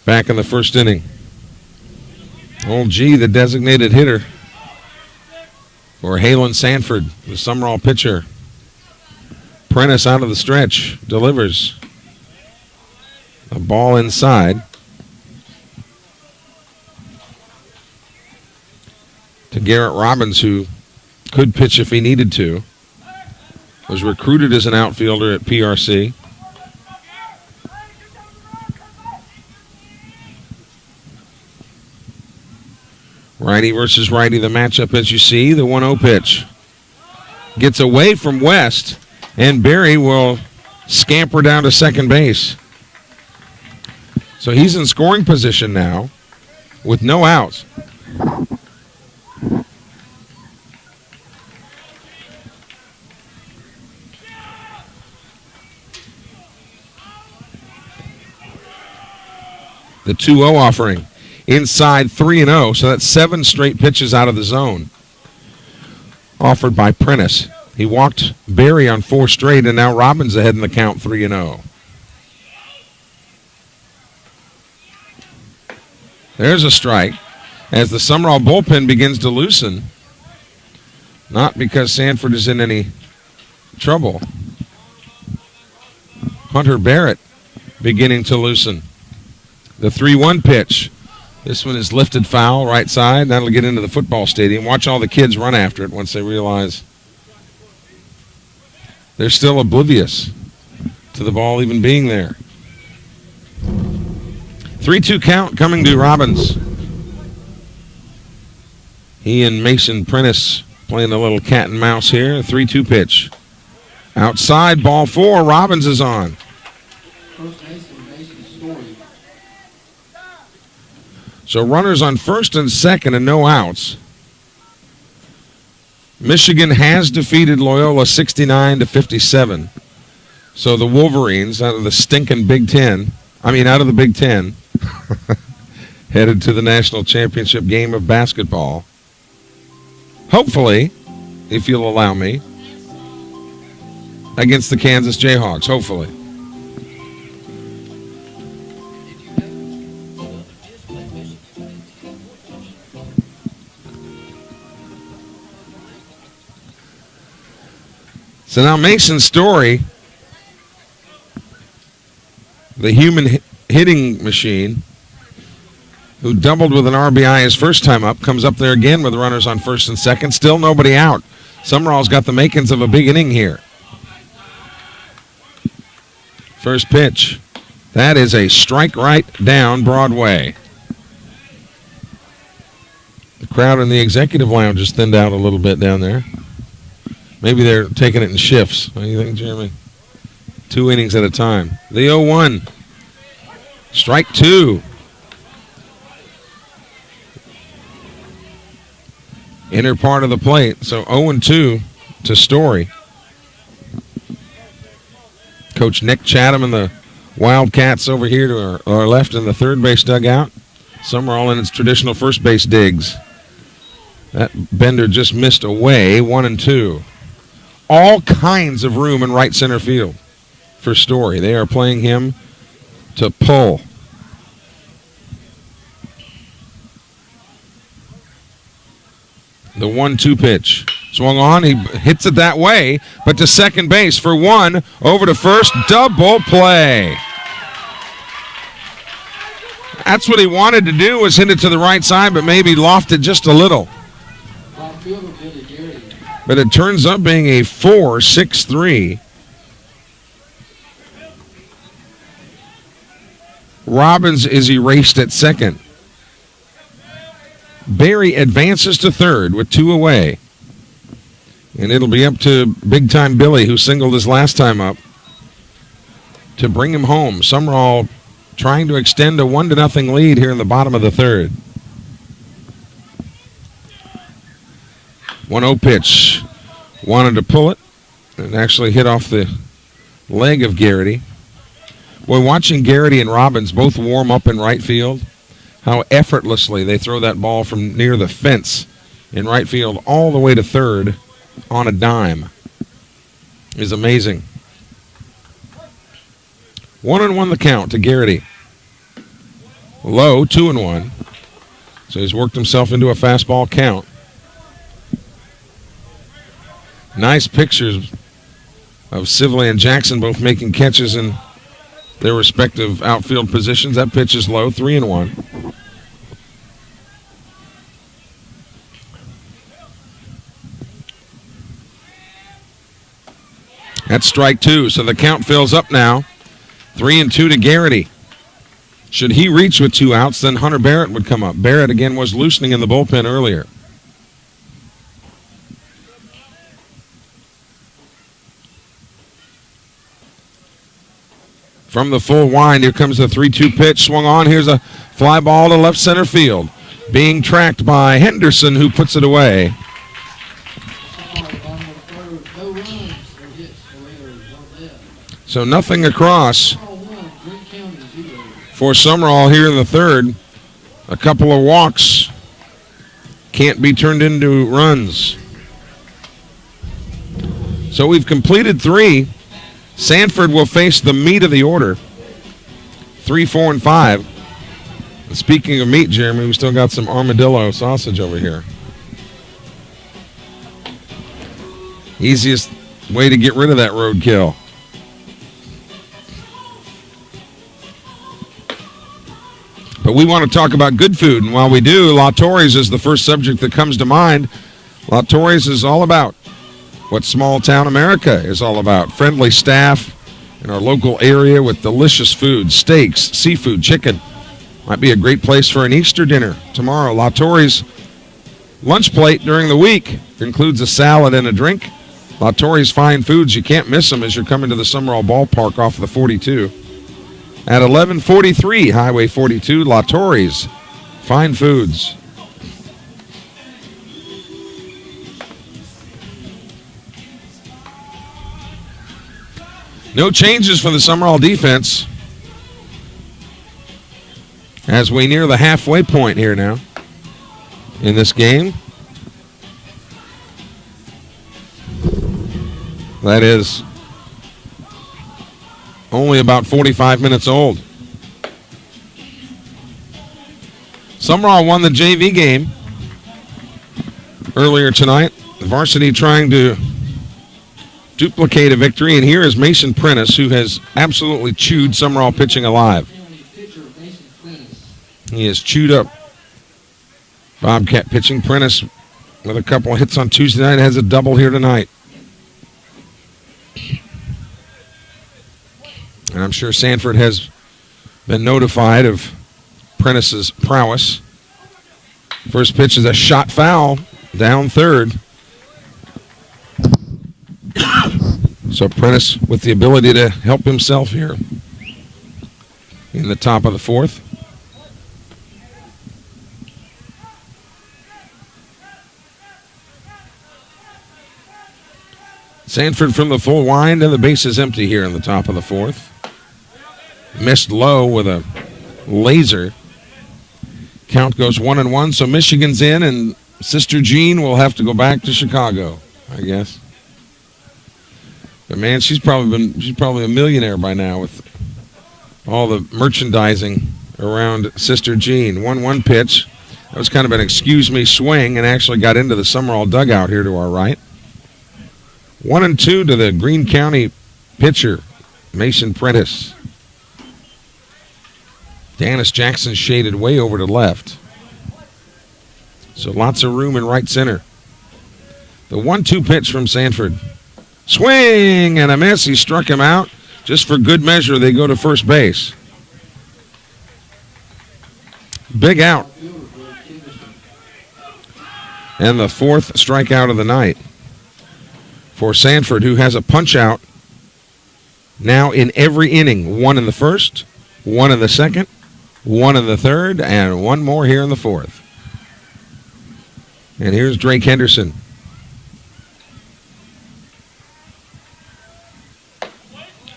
back in the first inning. Old G, the designated hitter for Halen Sanford, the Sumrall pitcher. Prentice out of the stretch, delivers a ball inside to Garrett Robbins, who could pitch if he needed to. Was recruited as an outfielder at PRC. Righty versus righty, the matchup as you see. The 1-0 pitch gets away from West, and Berry will scamper down to second base. So he's in scoring position now with no outs. The 2-0 offering inside 3-0, so that's 7 straight pitches out of the zone offered by Prentice. He walked Berry on 4 straight, and now Robbins ahead in the count, 3-0. There's a strike as the Sumrall bullpen begins to loosen. Not because Sanford is in any trouble. Hunter Barrett beginning to loosen. The 3-1 pitch. This one is lifted foul, right side. That'll get into the football stadium. Watch all the kids run after it once they realize they're still oblivious to the ball even being there. 3-2 count coming to Robbins. He and Mason Prentice playing a little cat and mouse here. 3-2 pitch. Outside, ball 4. Robbins is on. So runners on first and second and no outs. Michigan has defeated Loyola 69-57. So the Wolverines out of the stinking Big Ten, out of the Big Ten, headed to the national championship game of basketball. Hopefully, if you'll allow me, against the Kansas Jayhawks, hopefully. So now Mason Story, the human hitting machine, who doubled with an RBI his first time up, comes up there again with runners on first and second. Still nobody out. Sumrall's got the makings of a big inning here. First pitch. That is a strike right down Broadway. The crowd in the executive lounge is thinned out a little bit down there. Maybe they're taking it in shifts. What do you think, Jeremy? 2 innings at a time. The 0-1. Strike 2. Inner part of the plate. So 0-2 to Story. Coach Nick Chatham and the Wildcats over here to our left in the third base dugout. Sumrall in its traditional first base digs. That bender just missed away. 1-2. all kinds of room in right center field for Story. They are playing him to pull. The 1-2 pitch. Swung on, he hits it that way, but to second base for one, over to first, double play. That's what he wanted to do, was hit it to the right side, but maybe lofted just a little. But it turns up being a 4-6-3. Robbins is erased at second. Barry advances to third with 2 away. And it'll be up to big-time Billy, who singled his last time up, to bring him home. Sumrall trying to extend a 1-0 lead here in the bottom of the third. 1-0 pitch. Wanted to pull it and actually hit off the leg of Garrity. Boy, watching Garrity and Robbins both warm up in right field, how effortlessly they throw that ball from near the fence in right field all the way to third on a dime is amazing. 1-1 the count to Garrity. Low, 2-1. So he's worked himself into a fastball count. Nice pictures of Sibley and Jackson both making catches in their respective outfield positions. That pitch is low, 3-1. That's strike 2, so the count fills up now. 3-2 to Garrity. Should he reach with 2 outs, then Hunter Barrett would come up. Barrett, again, was loosening in the bullpen earlier. From the full wind, here comes the 3-2 pitch. Swung on. Here's a fly ball to left center field. Being tracked by Henderson, who puts it away. So nothing across for Sumrall here in the third. A couple of walks can't be turned into runs. So we've completed 3. Sanford will face the meat of the order. 3, 4, and 5. And speaking of meat, Jeremy, we still got some armadillo sausage over here. Easiest way to get rid of that roadkill. But we want to talk about good food, and while we do, La Torres is the first subject that comes to mind. La Torres is all about what small town America is all about. Friendly staff in our local area with delicious food, steaks, seafood, chicken. Might be a great place for an Easter dinner tomorrow. La Torres lunch plate during the week includes a salad and a drink. La Torres fine foods, you can't miss them as you're coming to the Sumrall Ballpark off of the 42. At 1143 Highway 42, La Torres fine foods. No changes for the Sumrall defense as we near the halfway point here now in this game. That is only about 45 minutes old. Sumrall won the JV game earlier tonight. The varsity trying to duplicate a victory, and here is Mason Prentice, who has absolutely chewed Sumrall pitching alive. He has chewed up Bobcat pitching. Prentice with a couple of hits on Tuesday night, has a double here tonight. And I'm sure Sanford has been notified of Prentice's prowess. First pitch is a shot foul down third. So Prentice with the ability to help himself here in the top of the fourth. Sanford from the full wind, and the base is empty here in the top of the fourth. Missed low with a laser. Count goes 1-1, so Michigan's in, and Sister Jean will have to go back to Chicago, I guess. But man, she's probably a millionaire by now with all the merchandising around Sister Jean. 1-1 pitch. That was kind of an excuse me swing and actually got into the Sumrall dugout here to our right. 1-2 to the Greene County pitcher, Mason Prentice. Dennis Jackson shaded way over to left. So lots of room in right center. The 1-2 pitch from Sanford. Swing and a miss. He struck him out. Just for good measure, they go to first base. Big out. And the fourth strikeout of the night for Sanford, who has a punch out now in every inning. One in the first, one in the second, one in the third, and one more here in the fourth. And here's Drake Henderson.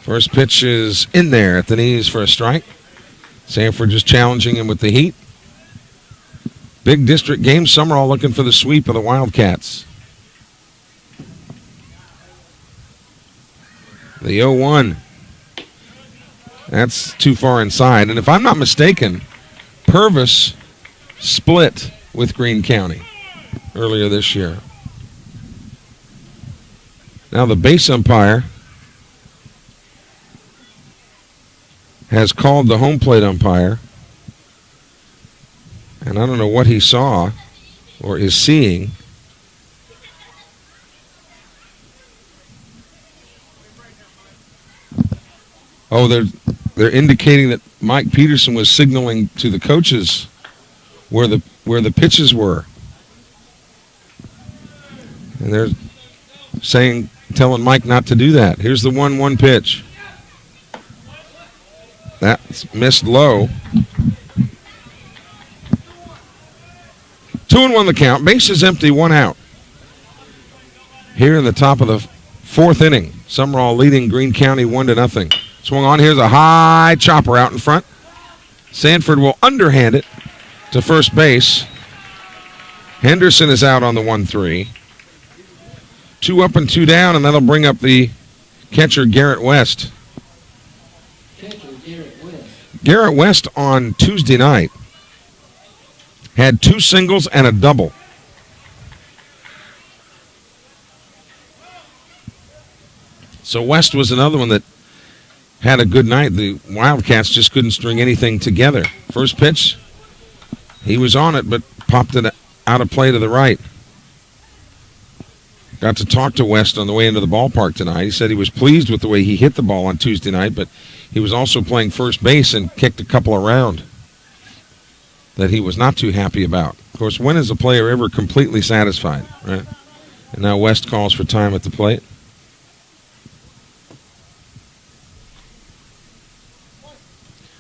First pitch is in there at the knees for a strike. Sanford just challenging him with the heat. Big district game. Sumrall looking for the sweep of the Wildcats. The 0-1. That's too far inside. And if I'm not mistaken, Purvis split with Greene County earlier this year. Now the base umpire has called the home plate umpire. And I don't know what he saw or is seeing. Oh, they're indicating that Mike Peterson was signaling to the coaches where the pitches were. And they're telling Mike not to do that. Here's the 1-1 pitch. That's missed low. 2-1 the count. Base is empty, one out. Here in the top of the fourth inning, Sumrall leading Greene County 1-0. Swung on. Here's a high chopper out in front. Sanford will underhand it to first base. Henderson is out on the 1-3. 2 up and 2 down, and that'll bring up the catcher, Garrett West. Garrett West on Tuesday night had 2 singles and a double. So West was another one that had a good night. The Wildcats just couldn't string anything together. First pitch, he was on it, but popped it out of play to the right. Got to talk to West on the way into the ballpark tonight. He said he was pleased with the way he hit the ball on Tuesday night, but he was also playing first base and kicked a couple around that he was not too happy about. Of course, when is a player ever completely satisfied, right? And now West calls for time at the plate.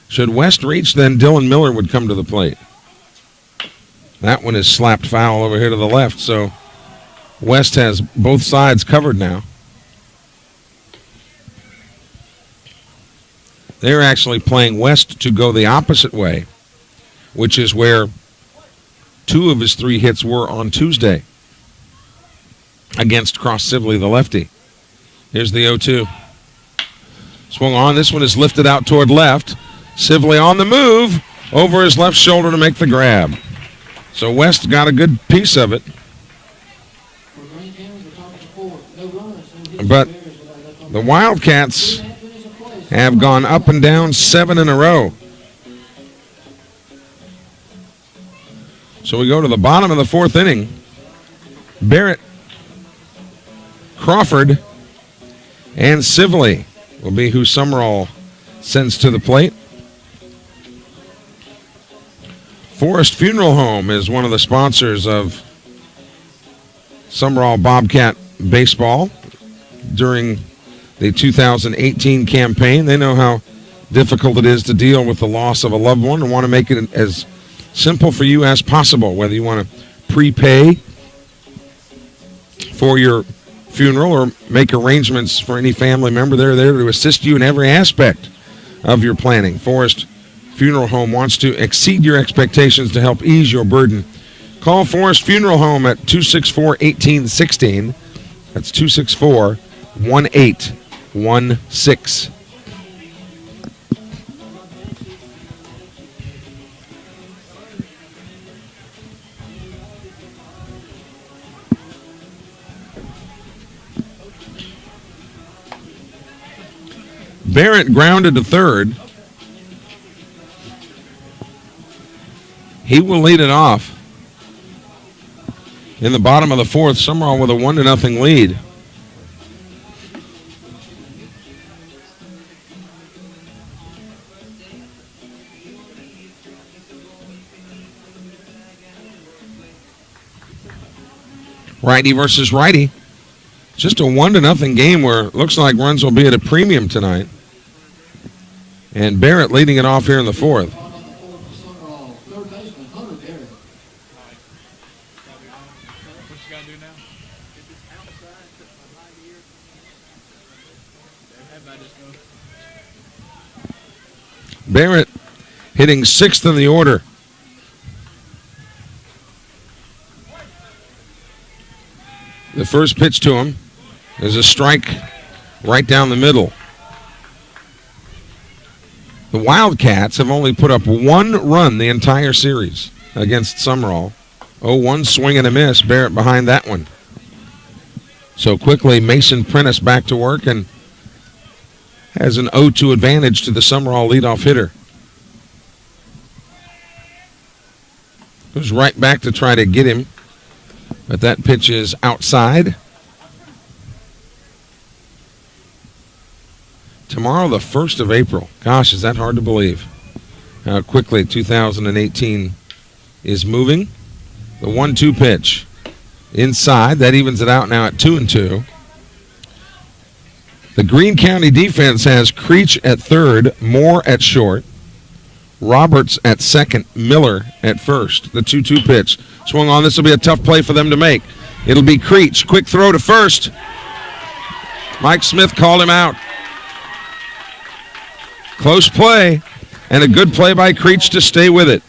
Should West reach, then Dylan Miller would come to the plate. That one is slapped foul over here to the left, so West has both sides covered now. They're actually playing West to go the opposite way, which is where 2 of his 3 hits were on Tuesday against Cross Sibley, the lefty. Here's the 0-2. Swung on. This one is lifted out toward left. Sibley on the move over his left shoulder to make the grab. So West got a good piece of it. But the Wildcats have gone up and down 7 in a row. So we go to the bottom of the fourth inning. Barrett, Crawford, and Sibley will be who Sumrall sends to the plate. Forest Funeral Home is one of the sponsors of Sumrall Bobcat baseball during the 2018 campaign. They know how difficult it is to deal with the loss of a loved one and want to make it as simple for you as possible, whether you want to prepay for your funeral or make arrangements for any family member. They're there to assist you in every aspect of your planning. Forest Funeral Home wants to exceed your expectations to help ease your burden. Call Forest Funeral Home at 264-1816. That's 264-1816. 1816. Barrett grounded to third. He will lead it off. In the bottom of the fourth, Sumrall with a 1-0 lead. Righty versus righty. Just a 1-0 game where it looks like runs will be at a premium tonight. And Barrett leading it off here in the fourth. Barrett hitting sixth in the order. The first pitch to him is a strike right down the middle. The Wildcats have only put up one run the entire series against Sumrall. 0-1 swing and a miss. Barrett behind that one. So quickly, Mason Prentice back to work and has an 0-2 advantage to the Sumrall leadoff hitter. Goes right back to try to get him, but that pitch is outside. Tomorrow, the 1st of April. Gosh, is that hard to believe? How quickly 2018 is moving. The 1-2 pitch. Inside, that evens it out now at 2-2. The Greene County defense has Creech at third, Moore at short, Roberts at second, Miller at first. The 2-2 pitch. Swung on. This will be a tough play for them to make. It'll be Creech. Quick throw to first. Mike Smith called him out. Close play, and a good play by Creech to stay with it.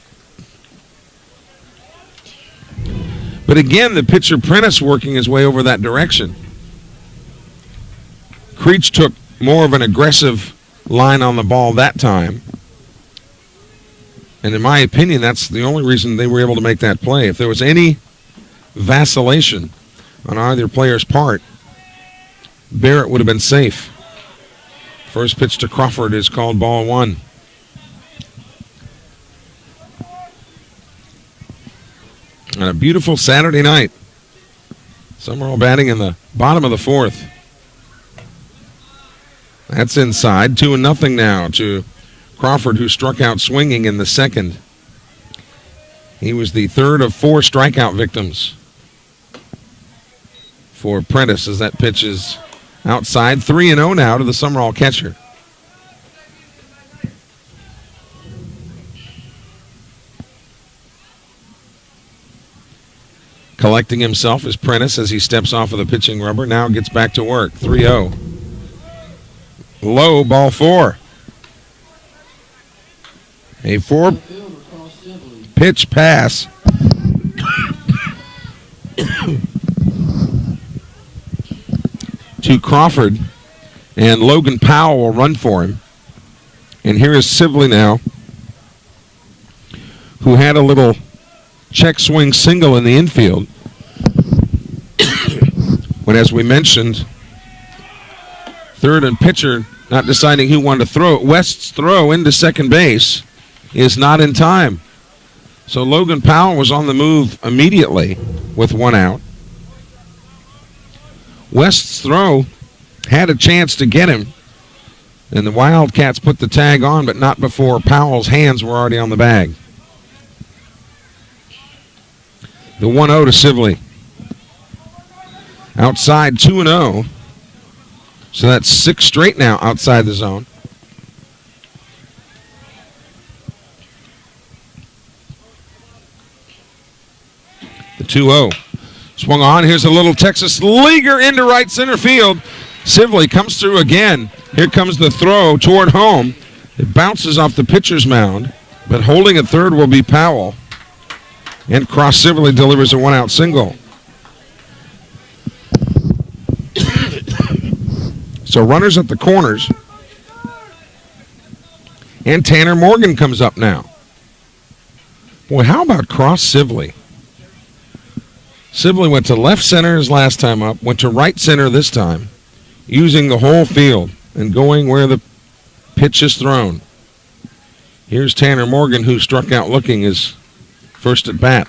But again, the pitcher Prentice working his way over that direction. Creech took more of an aggressive line on the ball that time. And in my opinion, that's the only reason they were able to make that play. If there was any vacillation on either player's part, Barrett would have been safe. First pitch to Crawford is called ball one. And a beautiful Saturday night. Sumrall batting in the bottom of the fourth. That's inside. 2-0 now to Crawford, who struck out swinging in the second. He was the third of 4 strikeout victims for Prentice as that pitch is outside. 3-0 now to the Sumrall catcher. Collecting himself is Prentice as he steps off of the pitching rubber. Now gets back to work. 3-0. Low, ball 4. A 4-pitch pass. to Crawford, and Logan Powell will run for him. And here is Sibley now, who had a little check swing single in the infield. When, as we mentioned, third and pitcher not deciding who wanted to throw it. West's throw into second base is not in time. So Logan Powell was on the move immediately with 1 out. West's throw had a chance to get him, and the Wildcats put the tag on, but not before Powell's hands were already on the bag. The 1-0 to Sibley. Outside, 2-0. So that's 6 straight now outside the zone. The 2-0. Swung on. Here's a little Texas leaguer into right center field. Sibley comes through again. Here comes the throw toward home. It bounces off the pitcher's mound, but holding at third will be Powell. And Cross Sibley delivers a 1-out single. So runners at the corners. And Tanner Morgan comes up now. Boy, how about Cross Sibley? Sibley went to left center his last time up, went to right center this time, using the whole field and going where the pitch is thrown. Here's Tanner Morgan, who struck out looking his first at bat.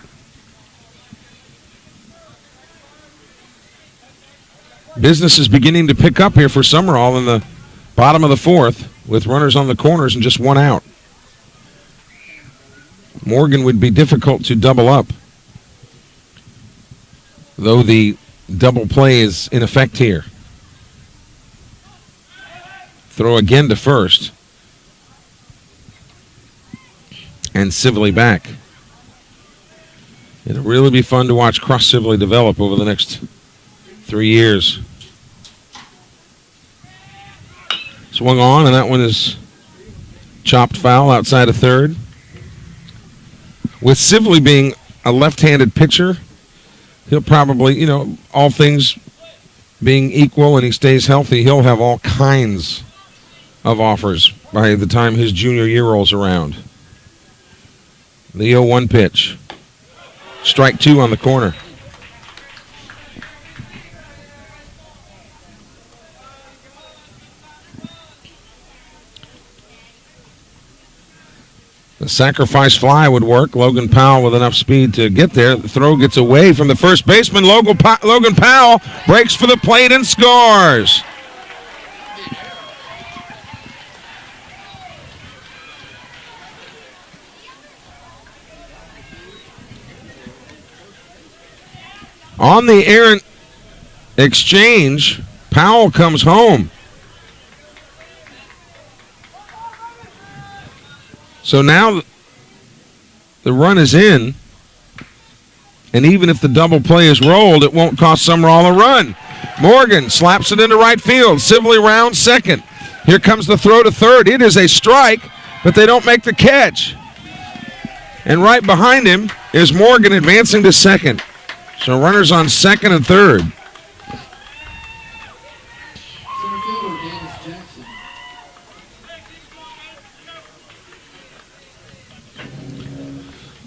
Business is beginning to pick up here for Sumrall in the bottom of the fourth with runners on the corners and just one out. Morgan would be difficult to double up, though the double play is in effect here. Throw again to first. And Sibley back. It'll really be fun to watch Cross Sibley develop over the next 3 years. Swung on, and that one is chopped foul outside of third. With Sibley being a left-handed pitcher, he'll probably, all things being equal and he stays healthy, he'll have all kinds of offers by the time his junior year rolls around. The 0-1 pitch. Strike two on the corner. The sacrifice fly would work. Logan Powell with enough speed to get there. The throw gets away from the first baseman. Logan Powell breaks for the plate and scores. On the errant exchange, Powell comes home. So now the run is in, and even if the double play is rolled, it won't cost Sumrall a run. Morgan slaps it into right field. Sibley rounds second. Here comes the throw to third. It is a strike, but they don't make the catch. And right behind him is Morgan advancing to second. So runners on second and third.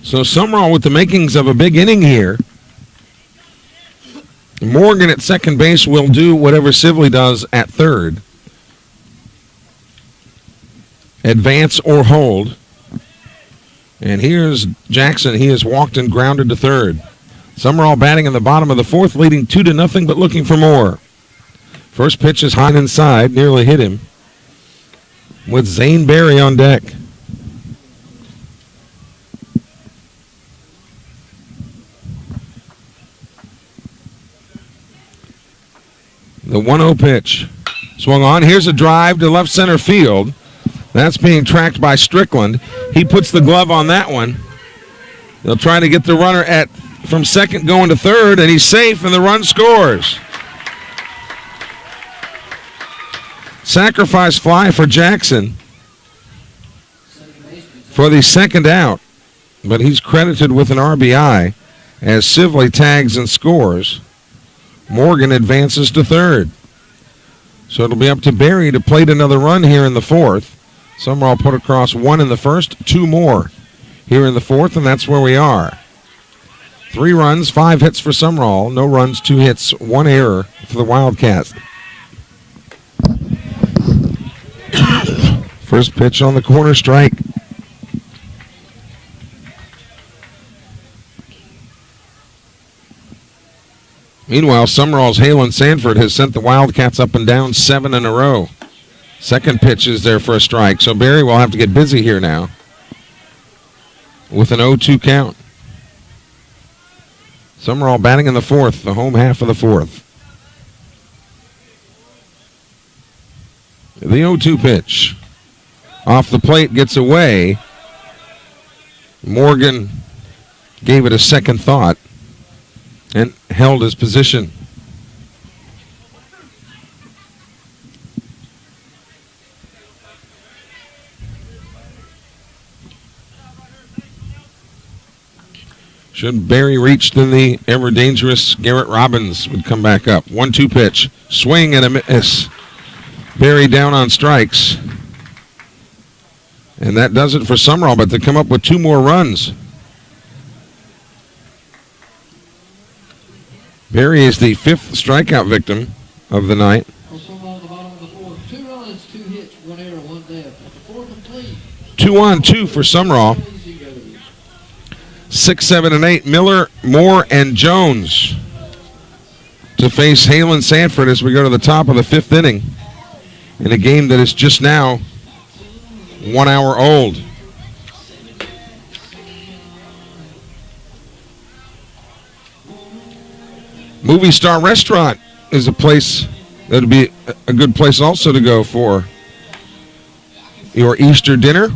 So Sumrall with the makings of a big inning here. Morgan at second base will do whatever Sibley does at third. Advance or hold. And here's Jackson. He has walked and grounded to third. Sumrall batting in the bottom of the fourth, leading 2-0, but looking for more. First pitch is high inside, nearly hit him. With Zane Berry on deck. The 1-0 pitch. Swung on. Here's a drive to left center field. That's being tracked by Strickland. He puts the glove on that one. They'll try to get the runner from second going to third, and he's safe, and the run scores. Sacrifice fly for Jackson for the second out, but he's credited with an RBI as Sibley tags and scores. Morgan advances to third. So it'll be up to Berry to plate another run here in the fourth. Sumrall put across one in the first, two more here in the fourth, and that's where we are. 3 runs, 5 hits for Sumrall. No runs, 2 hits, 1 error for the Wildcats. First pitch on the corner, strike. Meanwhile, Sumrall's Halen Sanford has sent the Wildcats up and down 7 in a row. Second pitch is there for a strike, so Berry will have to get busy here now with an 0-2 count. Sumrall batting in the fourth, the home half of the fourth. The 0-2 pitch. Off the plate, gets away. Morgan gave it a second thought and held his position. Should Berry reach, then the ever-dangerous Garrett Robbins would come back up. 1-2 pitch. Swing and a miss. Berry down on strikes. And that does it for Sumrall, but they come up with 2 more runs. Berry is the 5th strikeout victim of the night. 2 on, 2 for Sumrall. 6, 7, and 8. Miller, Moore, and Jones to face Hale and Sanford as we go to the top of the 5th inning in a game that is just now 1 hour old. Movie Star Restaurant is a place that would be a good place also to go for your Easter dinner.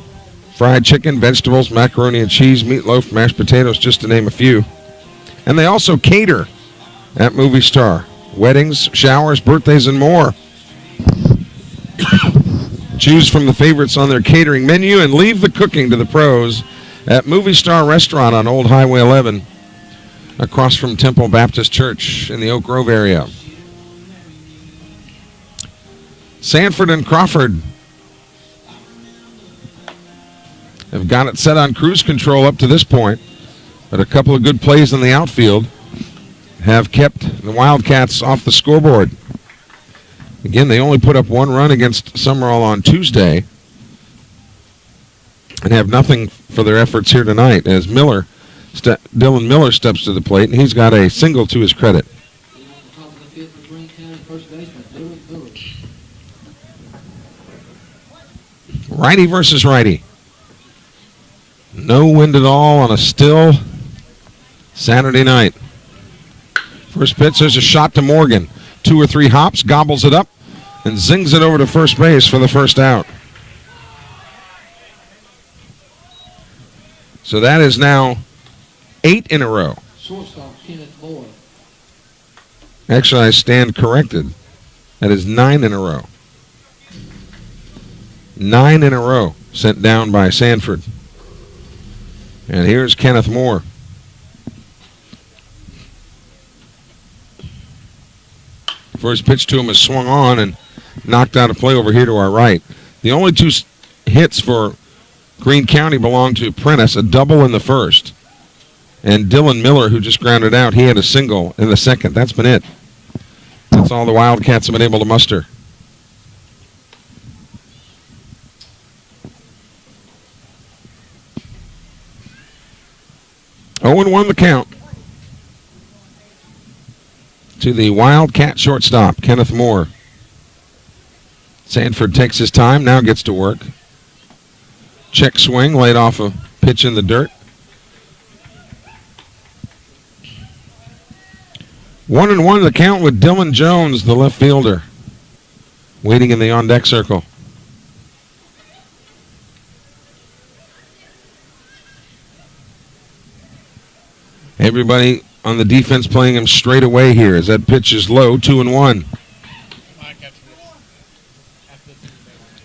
Fried chicken, vegetables, macaroni and cheese, meatloaf, mashed potatoes, just to name a few. And they also cater at Movie Star. Weddings, showers, birthdays, and more. Choose from the favorites on their catering menu and leave the cooking to the pros at Movie Star Restaurant on Old Highway 11, across from Temple Baptist Church in the Oak Grove area. Sanford and Crawford have got it set on cruise control up to this point, but a couple of good plays in the outfield have kept the Wildcats off the scoreboard. Again, they only put up 1 run against Sumrall on Tuesday and have nothing for their efforts here tonight as Dylan Miller steps to the plate, and he's got a single to his credit. Righty versus righty. No wind at all on a still Saturday night. First pitch, there's a shot to Morgan. 2 or 3 hops, gobbles it up, and zings it over to first base for the first out. So that is now 8 in a row. Actually, I stand corrected. That is 9 in a row. 9 in a row sent down by Sanford. And here's Kenneth Moore. First pitch to him is swung on and knocked out of play over here to our right. The only 2 hits for Greene County belong to Prentice, a double in the first. And Dylan Miller, who just grounded out, he had a single in the second. That's been it. That's all the Wildcats have been able to muster. Oh, and 1 the count to the Wildcat shortstop, Kenneth Moore. Sanford takes his time, now gets to work. Check swing, laid off a pitch in the dirt. 1-1 the count with Dylan Jones, the left fielder, waiting in the on-deck circle. Everybody on the defense playing him straight away here as that pitch is low, 2-1.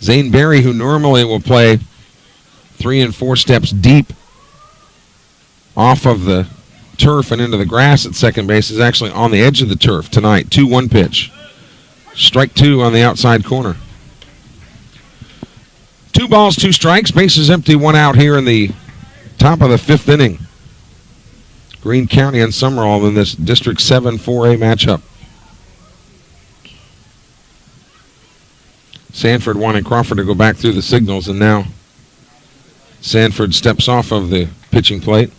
Zane Berry, who normally will play 3 and 4 steps deep off of the turf and into the grass at second base, is actually on the edge of the turf tonight. 2-1 pitch. Strike 2 on the outside corner. 2 balls, 2 strikes. Bases empty, 1 out here in the top of the 5th inning. Greene County and Sumrall in this District 7 4A matchup. Sanford wanting Crawford to go back through the signals, and now Sanford steps off of the pitching plate.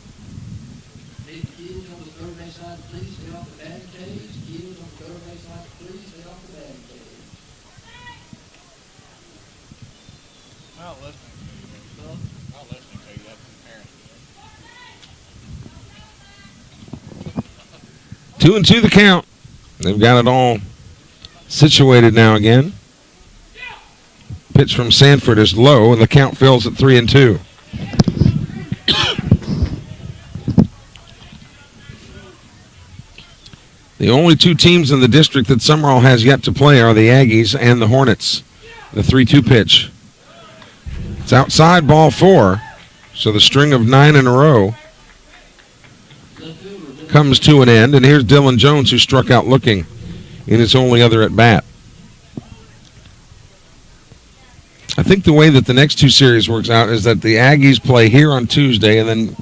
Two and 2 the count. They've got it all situated now again. Pitch from Sanford is low, and the count fills at 3-2. The only 2 teams in the district that Sumrall has yet to play are the Aggies and the Hornets. The 3-2 pitch. It's outside, ball 4. So the string of 9 in a row comes to an end, and here's Dylan Jones, who struck out looking in his only other at bat. think the way that the next two series works out is that the Aggies play here on Tuesday, and then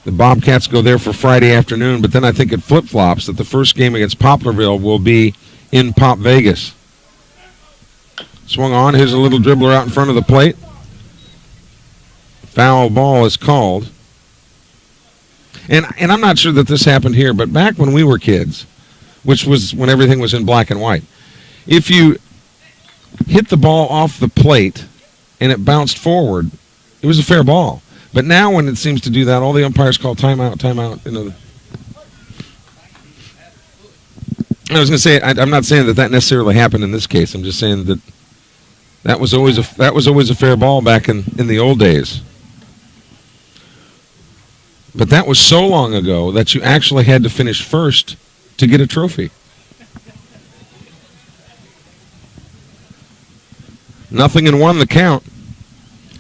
the Bobcats go there for Friday afternoon. But then I think it flip-flops that the first game against Poplarville will be in Pop Vegas. Swung on. Here's a little dribbler out in front of the plate. Foul ball is called. And I'm not sure that this happened here, but back when we were kids, which was when everything was in black and white, if you hit the ball off the plate and it bounced forward, it was a fair ball. But now when it seems to do that, all the umpires call timeout, timeout. You know. I was going to say, I'm not saying that necessarily happened in this case. I'm just saying that was always a fair ball back in the old days. But that was so long ago that you actually had to finish first to get a trophy. Nothing in one, the count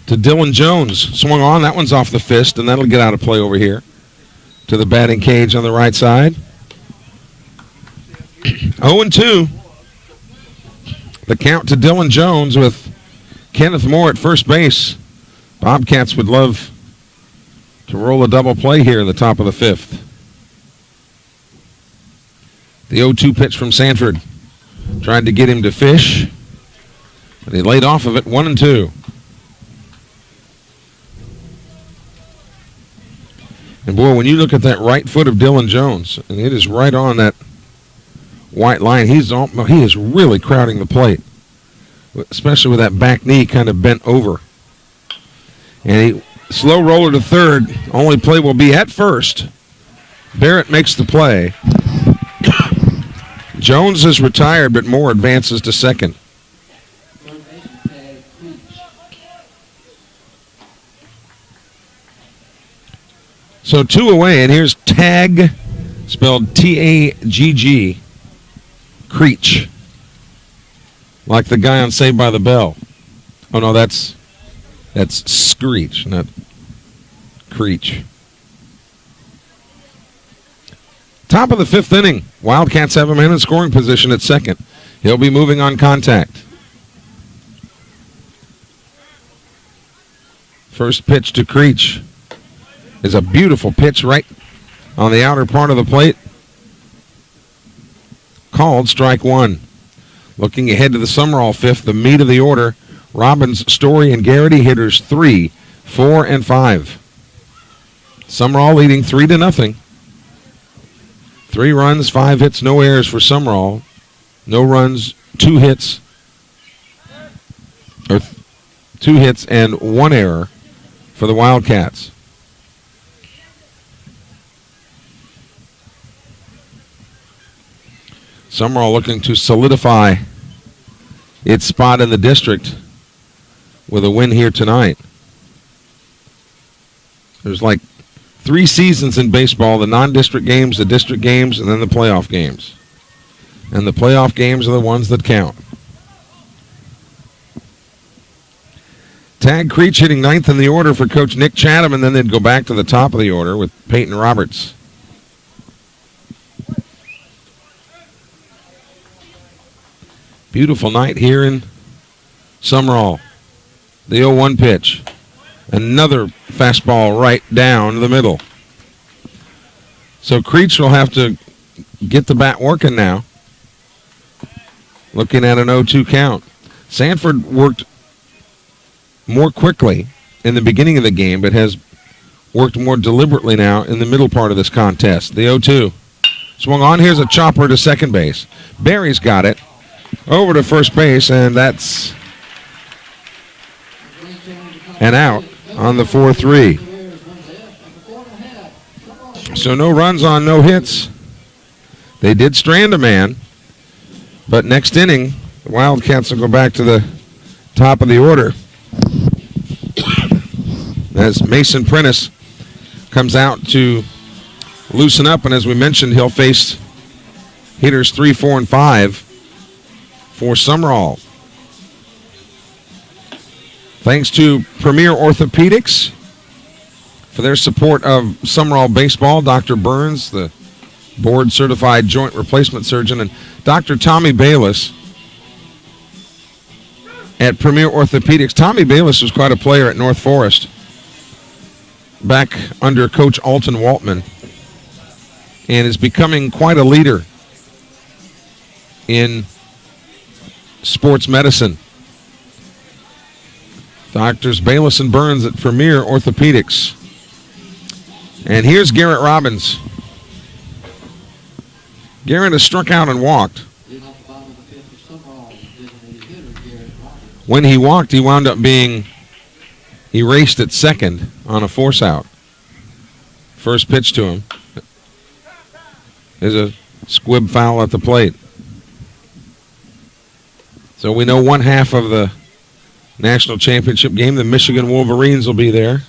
to Dylan Jones. Swung on. That one's off the fist, and that'll get out of play over here to the batting cage on the right side. 0-2. The count to Dylan Jones with Kenneth Moore at first base. Bobcats would love to roll a double play here in the top of the fifth. The 0-2 pitch from Sanford. Tried to get him to fish, but he laid off of it. 1-2. And boy, when you look at that right foot of Dylan Jones, and it is right on that white line, he is really crowding the plate, especially with that back knee kind of bent over. And he slow roller to third. Only play will be at first. Barrett makes the play. Jones is retired, but Moore advances to second. So 2 away, and here's Tagg, spelled T-A-G-G, Creech, like the guy on Saved by the Bell. Oh no, that's Screech, not Creech. Top of the fifth inning. Wildcats have a man in scoring position at second. He'll be moving on contact. First pitch to Creech is a beautiful pitch right on the outer part of the plate. Called strike one. Looking ahead to the Sumrall fifth, the meat of the order. Robbins, Story, and Garrity, hitters 3, 4, and 5. Sumrall leading 3-0. 3 runs, 5 hits, no errors for Sumrall. No runs, 2 hits, or 2 hits and 1 error for the Wildcats. Sumrall looking to solidify its spot in the district with a win here tonight. There's like 3 seasons in baseball: the non-district games, the district games, and then the playoff games. And the playoff games are the ones that count. Tagg, Creech hitting 9th in the order for Coach Nick Chatham, and then they'd go back to the top of the order with Peyton Roberts. Beautiful night here in Sumrall. The 0-1 pitch. Another fastball right down the middle. So Creech will have to get the bat working now. Looking at an 0-2 count. Sanford worked more quickly in the beginning of the game, but has worked more deliberately now in the middle part of this contest. The 0-2. Swung on. Here's a chopper to second base. Barry's got it. Over to first base, and that's an out on the 4-3. So no runs on no hits. They did strand a man, but next inning, the Wildcats will go back to the top of the order as Mason Prentice comes out to loosen up, and as we mentioned, he'll face hitters 3, 4, and 5 for Sumrall. Thanks to Premier Orthopedics for their support of Sumrall baseball. Dr. Burns, the board-certified joint replacement surgeon, and Dr. Tommy Bayless, at Premier Orthopedics. Tommy Bayless was quite a player at North Forest back under Coach Alton Waltman and is becoming quite a leader in sports medicine. Doctors Bayless and Burns at Premier Orthopedics. And here's Garrett Robbins. Garrett has struck out and walked. When he walked, he wound up being erased at second on a force out. First pitch to him is a squib foul at the plate. So we know one half of the national championship game, the Michigan Wolverines will be there.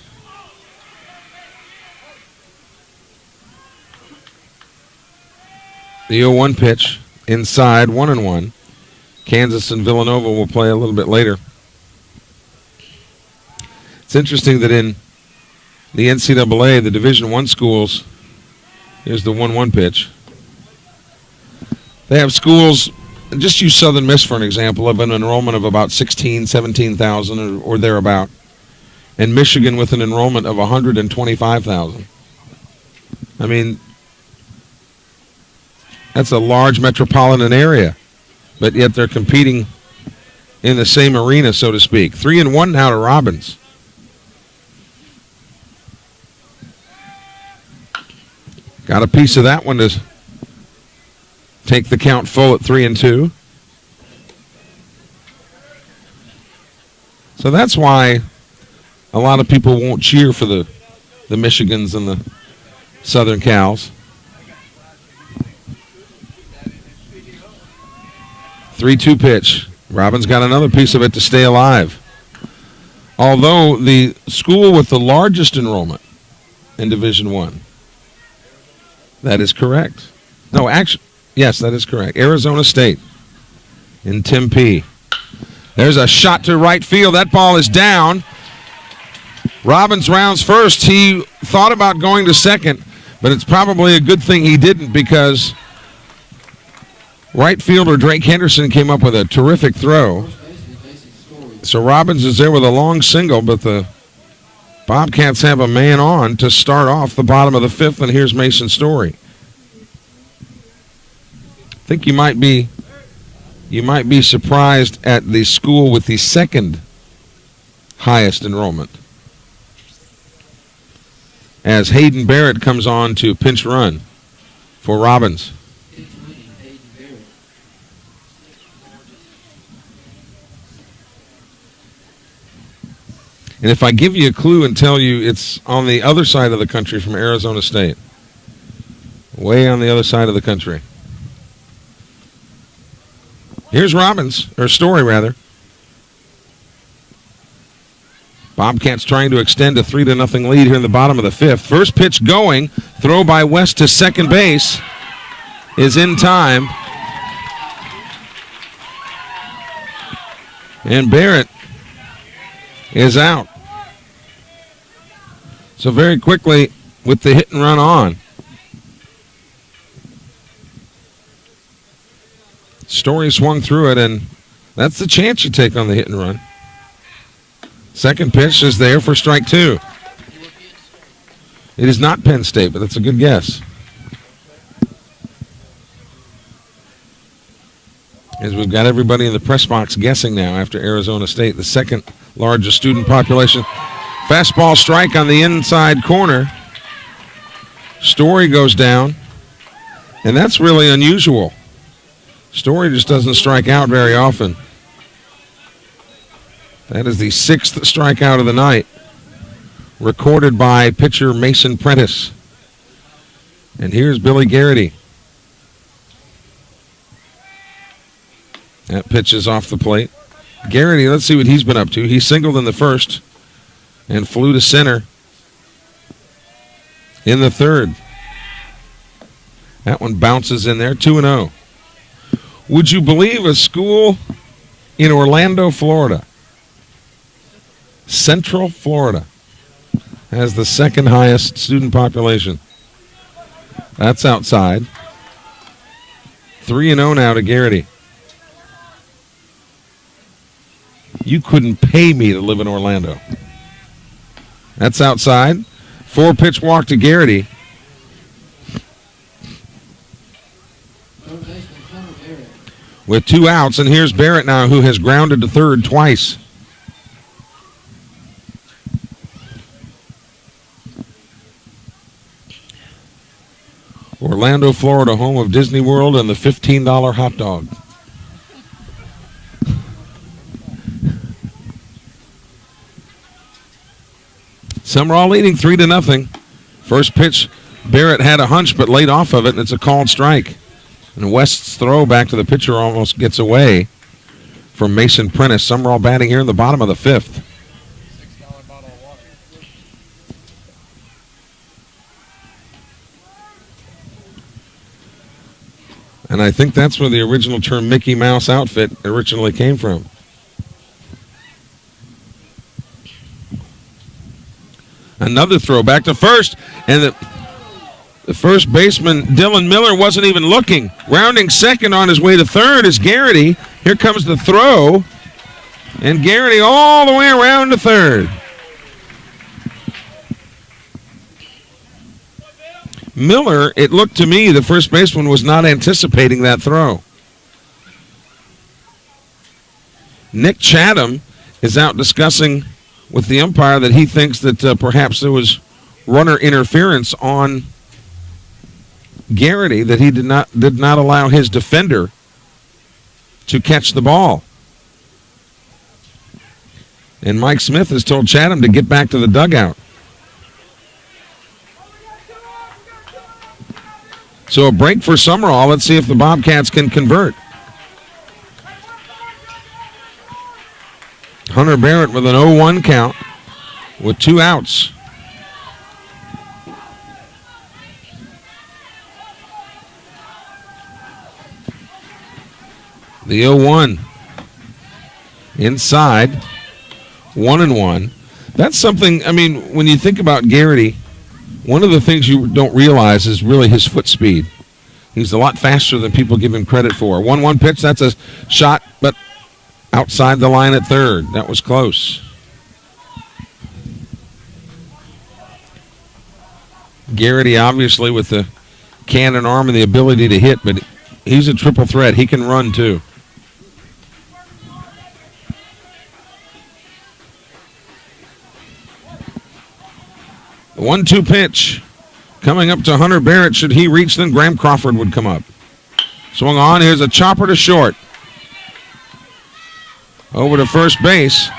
The 0-1 pitch inside, 1-1. Kansas and Villanova will play a little bit later. It's interesting that in the NCAA, the Division I schools, here's the 1-1 pitch. They have schools, just use Southern Miss for an example, of an enrollment of about 16,000, 17,000 or thereabout, and Michigan with an enrollment of 125,000. I mean, that's a large metropolitan area, but yet they're competing in the same arena, so to speak. 3-1 now to Robbins. Got a piece of that one to take the count full at 3-2. So that's why a lot of people won't cheer for the Michigans and the Southern Cals. 3-2 pitch. Robbins got another piece of it to stay alive. Although the school with the largest enrollment in Division I. That is correct. No, actually, yes, that is correct. Arizona State in Tempe. There's a shot to right field. That ball is down. Robbins rounds first. He thought about going to second, but it's probably a good thing he didn't because right fielder Drake Henderson came up with a terrific throw. So Robbins is there with a long single, but the Bobcats have a man on to start off the bottom of the fifth, and here's Mason Story. I think you might be surprised at the school with the second highest enrollment, as Hayden Barrett comes on to pinch run for Robbins. And if I give you a clue and tell you it's on the other side of the country from Arizona State, way on the other side of the country. Here's Robbins, or Story rather. Bobcats trying to extend a 3-0 lead here in the bottom of the fifth. First pitch going, throw by West to second base is in time. And Barrett is out. So very quickly with the hit and run on. Story swung through it, and that's the chance you take on the hit and run. Second pitch is there for strike two. It is not Penn State, but that's a good guess. As we've got everybody in the press box guessing now after Arizona State, the second largest student population. Fastball strike on the inside corner. Story goes down, and that's really unusual. Story just doesn't strike out very often. That is the sixth strikeout of the night, recorded by pitcher Mason Prentice. And here's Billy Garrity. That pitch is off the plate. Garrity, let's see what he's been up to. He singled in the first and flew to center in the third. That one bounces in there, 2-0. Would you believe a school in Orlando, Florida, Central Florida, has the second highest student population? That's outside. 3-0 now to Garrity. You couldn't pay me to live in Orlando. That's outside. 4-pitch walk to Garrity. With 2 outs, and here's Barrett now, who has grounded to third twice. Orlando, Florida, home of Disney World and the $15 hot dog. Sumrall leading 3-0. First pitch, Barrett had a hunch but laid off of it, and it's a called strike. And West's throw back to the pitcher almost gets away from Mason Prentice. Sumrall batting here in the bottom of the 5th. And I think that's where the original term Mickey Mouse outfit originally came from. Another throw back to first, and the first baseman, Dylan Miller, wasn't even looking. Rounding second on his way to third is Garrity. Here comes the throw, and Garrity all the way around to third. Miller, it looked to me, the first baseman was not anticipating that throw. Nick Chatham is out discussing with the umpire that he thinks that perhaps there was runner interference on Garrity, that he did not allow his defender to catch the ball. And Mike Smith has told Chatham to get back to the dugout. So a break for Sumrall. Let's see if the Bobcats can convert. Hunter Barrett with an 0-1 count with 2 outs. The 0-1 inside, 1-1. That's something, I mean, when you think about Garrity, one of the things you don't realize is really his foot speed. He's a lot faster than people give him credit for. 1-1 pitch, that's a shot, but outside the line at third. That was close. Garrity, obviously, with the cannon arm and the ability to hit, but he's a triple threat. He can run, too. The 1-2 pitch coming up to Hunter Barrett. Should he reach, then Graham Crawford would come up. Swung on. Here's a chopper to short. Over to first base,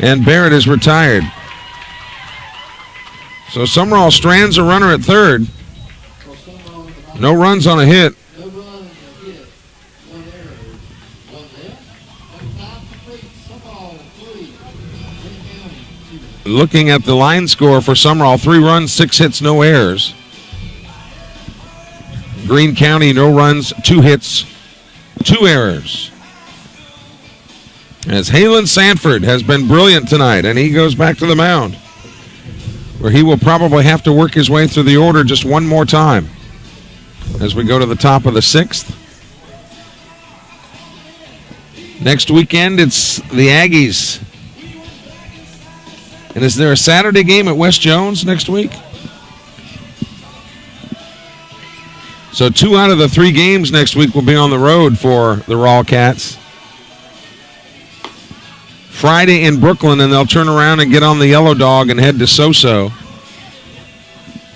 and Barrett is retired. So Sumrall strands a runner at third. No runs on a hit. Looking at the line score for Sumrall, 3 runs, 6 hits, no errors. Greene County, no runs, 2 hits, 2 errors. As Halen Sanford has been brilliant tonight, and he goes back to the mound, where he will probably have to work his way through the order just one more time as we go to the top of the 6th. Next weekend, it's the Aggies. And is there a Saturday game at West Jones next week? So 2 out of the 3 games next week will be on the road for the Raw Cats. Friday in Brooklyn, and they'll turn around and get on the Yellow Dog and head to Soso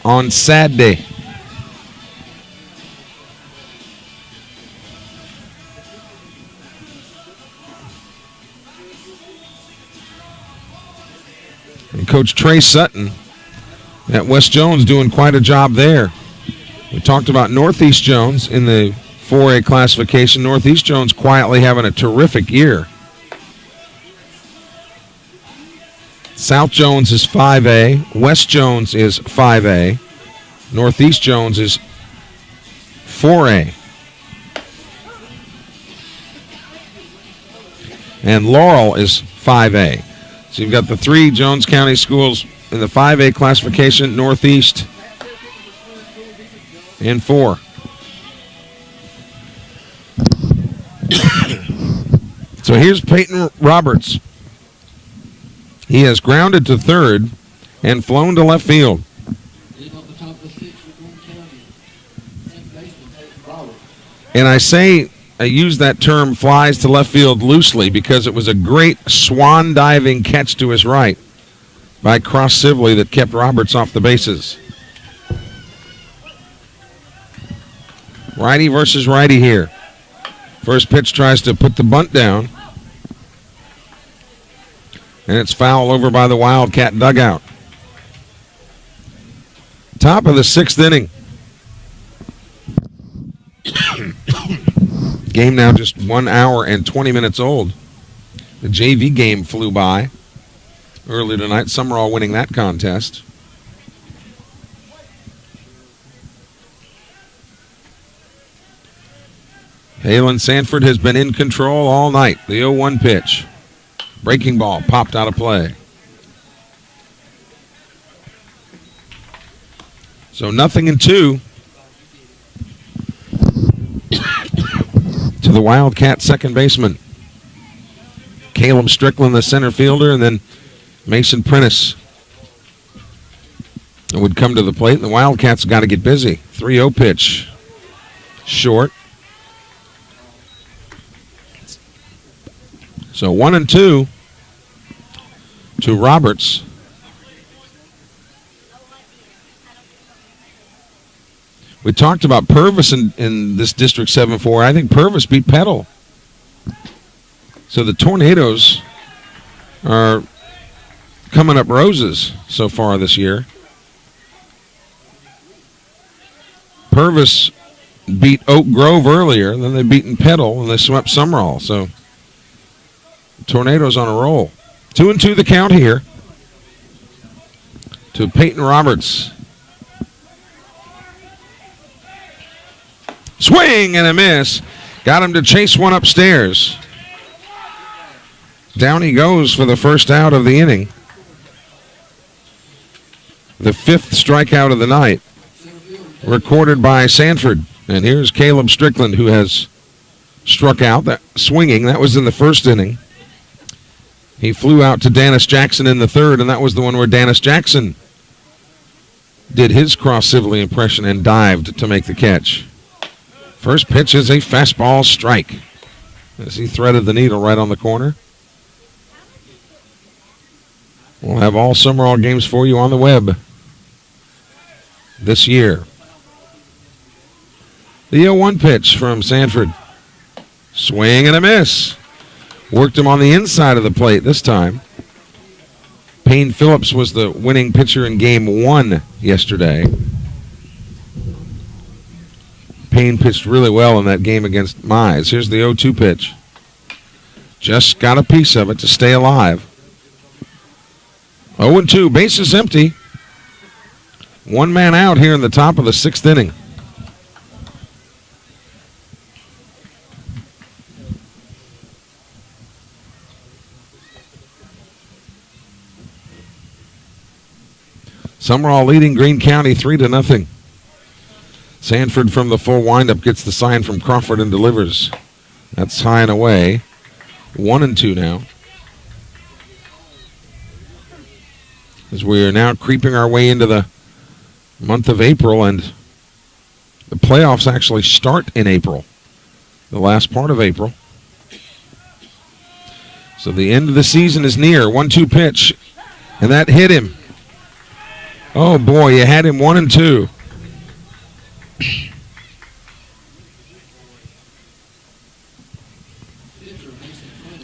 on Saturday. And Coach Trey Sutton at West Jones doing quite a job there. We talked about Northeast Jones in the 4A classification. Northeast Jones quietly having a terrific year. South Jones is 5A. West Jones is 5A. Northeast Jones is 4A. And Laurel is 5A. So you've got the 3 Jones County schools in the 5A classification, Northeast and 4. So here's Peyton Roberts. He has grounded to third and flown to left field. And I use that term flies to left field loosely because it was a great swan diving catch to his right by Cross Sibley that kept Roberts off the bases. Righty versus righty here. First pitch tries to put the bunt down. And it's foul over by the Wildcat dugout. Top of the sixth inning. Game now just 1 hour and 20 minutes old. The JV game flew by earlier tonight. Sumrall winning that contest. Halen Sanford has been in control all night. The 0-1 pitch. Breaking ball popped out of play. So 0-2 to the Wildcat second baseman. Caleb Strickland, the center fielder, and then Mason Prentice would come to the plate. And the Wildcats got to get busy. 3-0 pitch. Short. So 1-2 to Roberts. We talked about Purvis in this District 7-4. I think Purvis beat Petal. So the Tornadoes are coming up roses so far this year. Purvis beat Oak Grove earlier, then they beaten Petal, and they swept Sumrall. So Tornadoes on a roll. 2-2 the count here to Peyton Roberts. Swing and a miss. Got him to chase one upstairs. Down he goes for the first out of the inning. The fifth strikeout of the night. Recorded by Sanford. And here's Caleb Strickland, who has struck out. That swinging, that was in the first inning. He flew out to Dennis Jackson in the third, and that was the one where Dennis Jackson did his Cross Sibley impression and dived to make the catch. First pitch is a fastball strike as he threaded the needle right on the corner. We'll have all Sumrall games for you on the web this year. The 0-1 pitch from Sanford. Swing and a miss. Worked him on the inside of the plate this time. Payne Phillips was the winning pitcher in Game 1 yesterday. Payne pitched really well in that game against Mize. Here's the 0-2 pitch. Just got a piece of it to stay alive. 0-2, bases empty. One man out here in the top of the sixth inning. Sumrall leading Greene County 3-0. Sanford from the full windup gets the sign from Crawford and delivers. That's high and away. 1-2 now. As we are now creeping our way into the month of April, and the playoffs actually start in April, the last part of April. So the end of the season is near. 1-2 pitch, and that hit him. Oh boy, you had him 1-2.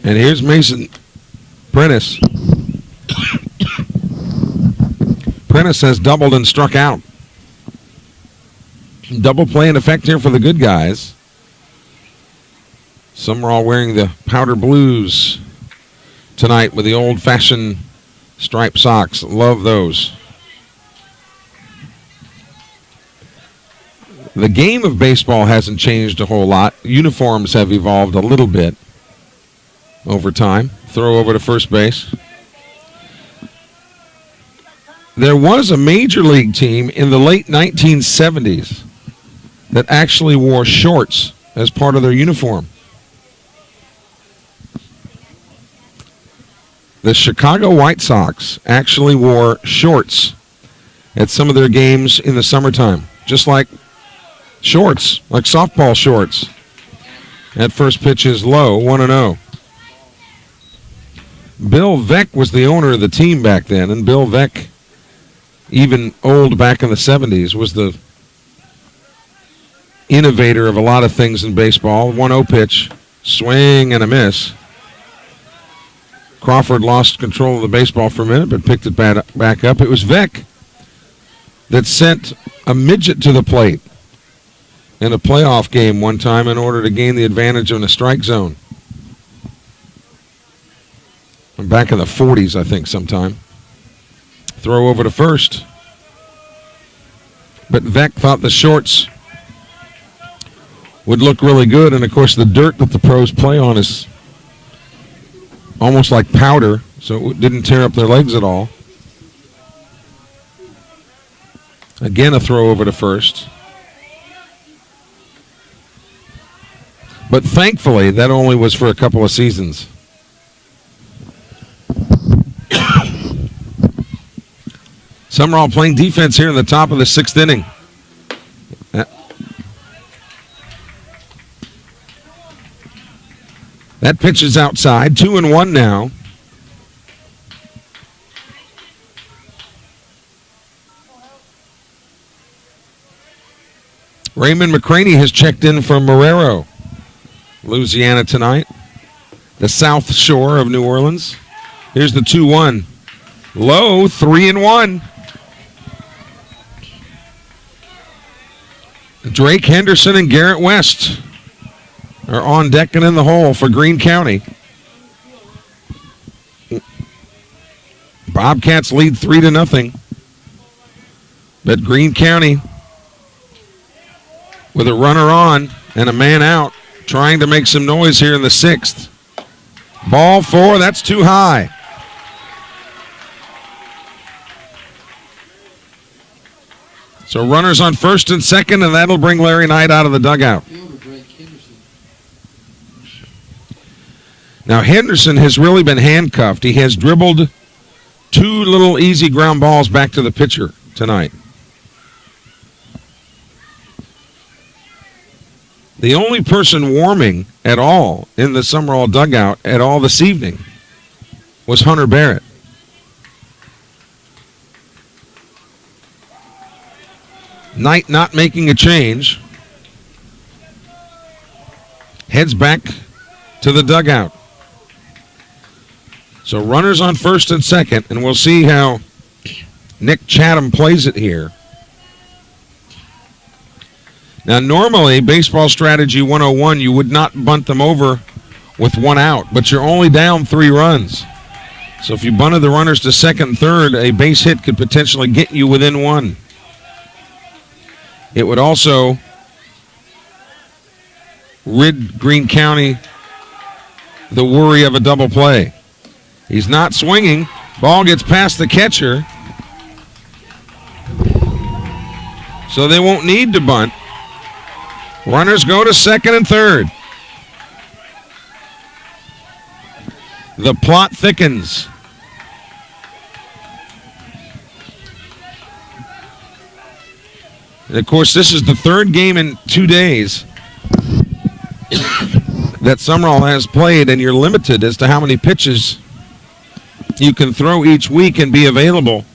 And here's Mason Prentice. Prentice has doubled and struck out. Double play in effect here for the good guys. Sumrall wearing the powder blues tonight with the old-fashioned striped socks. Love those. The game of baseball hasn't changed a whole lot. Uniforms have evolved a little bit over time. Throw over to first base. There was a major league team in the late 1970s that actually wore shorts as part of their uniform. the Chicago White Sox actually wore shorts at some of their games in the summertime, just like shorts, like softball shorts. That first pitch is low, 1-0. Bill Veeck was the owner of the team back then, and Bill Veeck, even old back in the 70s, was the innovator of a lot of things in baseball. 1-0 pitch, swing and a miss. Crawford lost control of the baseball for a minute, but picked it back up. It was Veeck that sent a midget to the plate in a playoff game one time in order to gain the advantage in a strike zone. Back in the 40s, I think, sometime. Throw over to first. But Veeck thought the shorts would look really good, and of course the dirt that the pros play on is almost like powder, so it didn't tear up their legs at all. Again, a throw over to first. But thankfully, that only was for a couple of seasons. Sumrall playing defense here in the top of the 6th inning. That pitch is outside. 2-1 now. Raymond McCraney has checked in from Marrero, Louisiana tonight. The South Shore of New Orleans. Here's the 2-1. Low, 3-1. Drake Henderson and Garrett West are on deck and in the hole for Greene County. Bobcats lead 3-0. But Greene County, with a runner on and a man out, trying to make some noise here in the 6th. Ball 4, that's too high. So runners on first and second, and that'll bring Larry Knight out of the dugout. Now Henderson has really been handcuffed. He has dribbled 2 little easy ground balls back to the pitcher tonight. The only person warming at all in the Sumrall dugout at all this evening was Hunter Barrett. Knight not making a change. Heads back to the dugout. So runners on first and second, and we'll see how Nick Chatham plays it here. Now, normally, baseball strategy 101, you would not bunt them over with 1 out, but you're only down 3 runs. So if you bunted the runners to second and third, a base hit could potentially get you within 1. It would also rid Greene County the worry of a double play. He's not swinging. Ball gets past the catcher. So they won't need to bunt. Runners go to second and third. The plot thickens. And of course, this is the 3rd game in 2 days that Sumrall has played, and you're limited as to how many pitches you can throw each week and be available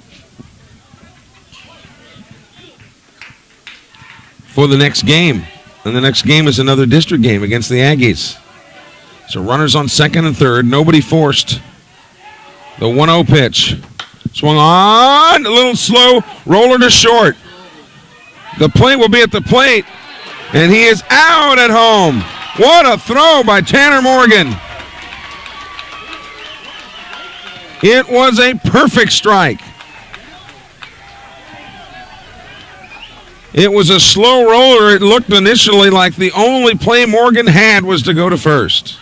for the next game. And the next game is another district game against the Aggies. So runners on second and third, nobody forced. The 1-0 pitch. Swung on, a little slow, roller to short. The plate will be at the plate, and he is out at home. What a throw by Tanner Morgan. It was a perfect strike. It was a slow roller. It looked initially like the only play Morgan had was to go to first.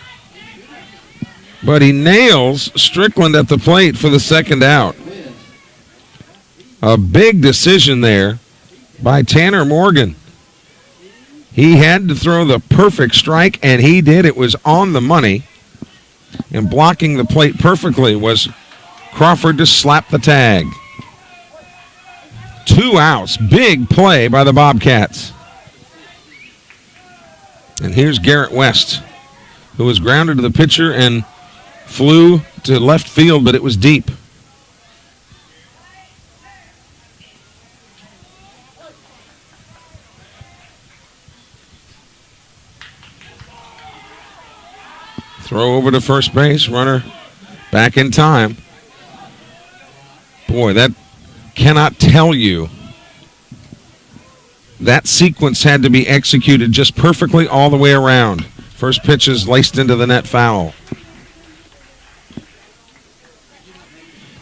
But he nails Strickland at the plate for the second out. A big decision there by Tanner Morgan. He had to throw the perfect strike, and he did. It was on the money. And blocking the plate perfectly was Crawford to slap the tag. 2 outs. Big play by the Bobcats. And here's Garrett West, who was grounded to the pitcher and flew to left field, but it was deep. Throw over to first base. Runner back in time. Boy, that cannot tell you. That sequence had to be executed just perfectly all the way around. First pitch is laced into the net foul.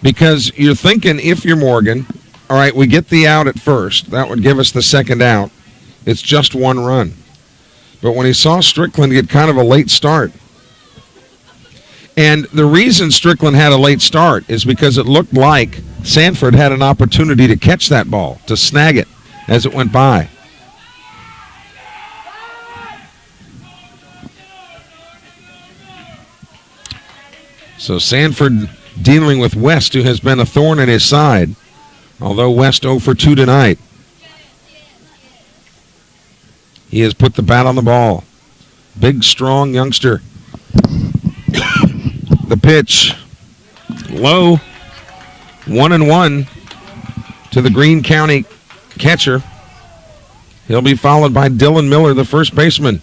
Because you're thinking, if you're Morgan, all right, we get the out at first. That would give us the second out. It's just 1 run. But when he saw Strickland get kind of a late start, and the reason Strickland had a late start is because it looked like Sanford had an opportunity to catch that ball, to snag it as it went by. So Sanford dealing with West, who has been a thorn in his side, although West 0 for 2 tonight. He has put the bat on the ball. Big, strong youngster. The pitch, low, 1-1 to the Greene County catcher. He'll be followed by Dylan Miller, the first baseman.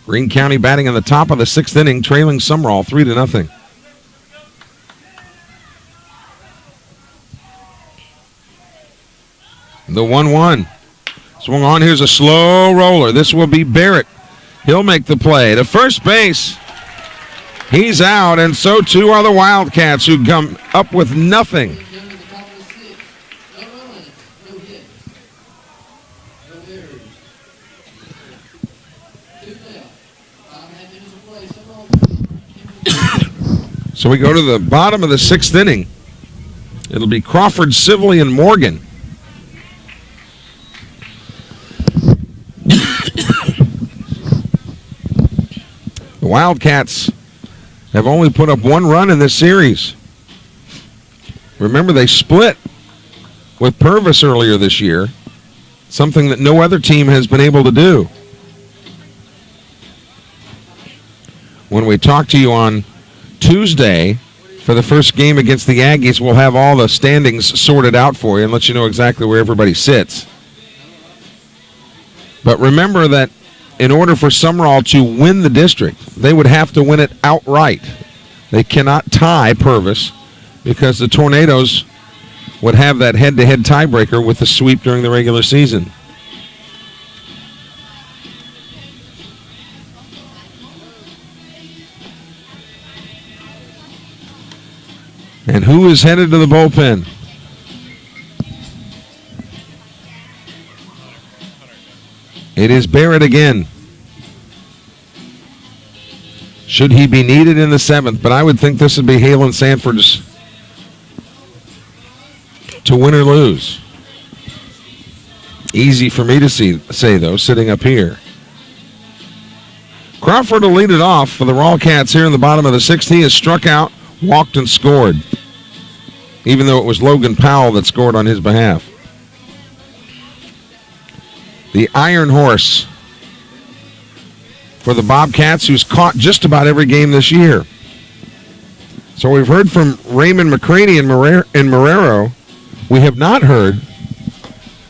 Greene County batting in the top of the 6th inning, trailing Sumrall 3-0. The 1-1. Swung on. Here's a slow roller. This will be Barrett. He'll make the play. To first base. He's out, and so too are the Wildcats, who come up with nothing. So we go to the bottom of the 6th inning. It'll be Crawford, Sibley, and Morgan. The Wildcats have only put up 1 run in this series. Remember, they split with Purvis earlier this year, something that no other team has been able to do. When we talk to you on Tuesday for the first game against the Aggies, we'll have all the standings sorted out for you and let you know exactly where everybody sits. But remember that in order for Sumrall to win the district, they would have to win it outright. They cannot tie Purvis because the Tornadoes would have that head-to-head tiebreaker with the sweep during the regular season. And who is headed to the bullpen? It is Barrett again. Should he be needed in the 7th, but I would think this would be Halen Sanford's to win or lose. Easy for me to say, though, sitting up here. Crawford will lead it off for the Wildcats here in the bottom of the 6th. He has struck out, walked, and scored, even though it was Logan Powell that scored on his behalf. The Iron Horse for the Bobcats, who's caught just about every game this year. So we've heard from Raymond McCraney and Marrero. We have not heard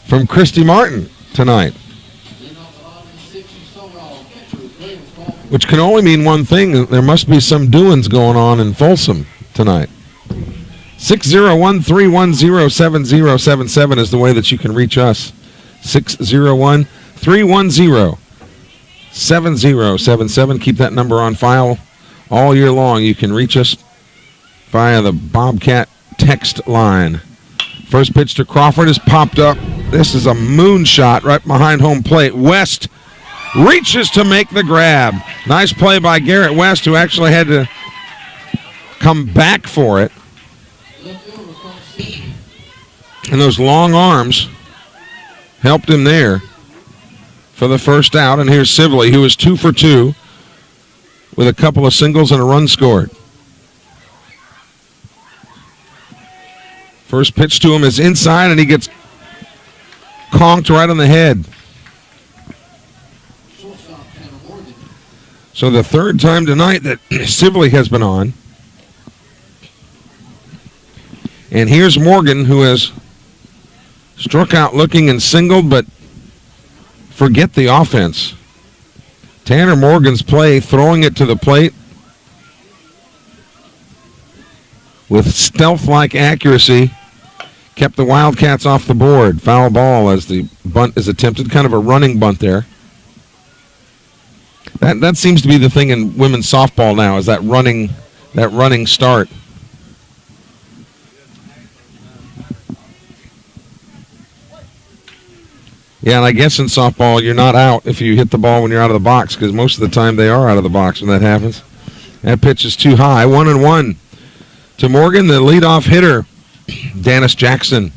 from Christy Martin tonight, which can only mean one thing. There must be some doings going on in Folsom tonight. 601-310-7077 is the way that you can reach us. 601-310-7077. Keep that number on file all year long. You can reach us via the Bobcat text line. First pitch to Crawford is popped up. This is a moonshot right behind home plate. West reaches to make the grab. Nice play by Garrett West, who actually had to come back for it. And those long arms helped him there for the first out. And here's Sibley, who is 2 for 2 with a couple of singles and a run scored. First pitch to him is inside, and he gets conked right on the head. So the third time tonight that Sibley has been on. And here's Morgan, who has struck out looking and singled, but forget the offense. Tanner Morgan's play, throwing it to the plate with stealth-like accuracy, kept the Wildcats off the board. Foul ball as the bunt is attempted, kind of a running bunt there. That seems to be the thing in women's softball now, is that running start. Yeah, and I guess in softball you're not out if you hit the ball when you're out of the box, because most of the time they are out of the box when that happens. That pitch is too high. 1-1 to Morgan, the leadoff hitter, Dennis Jackson,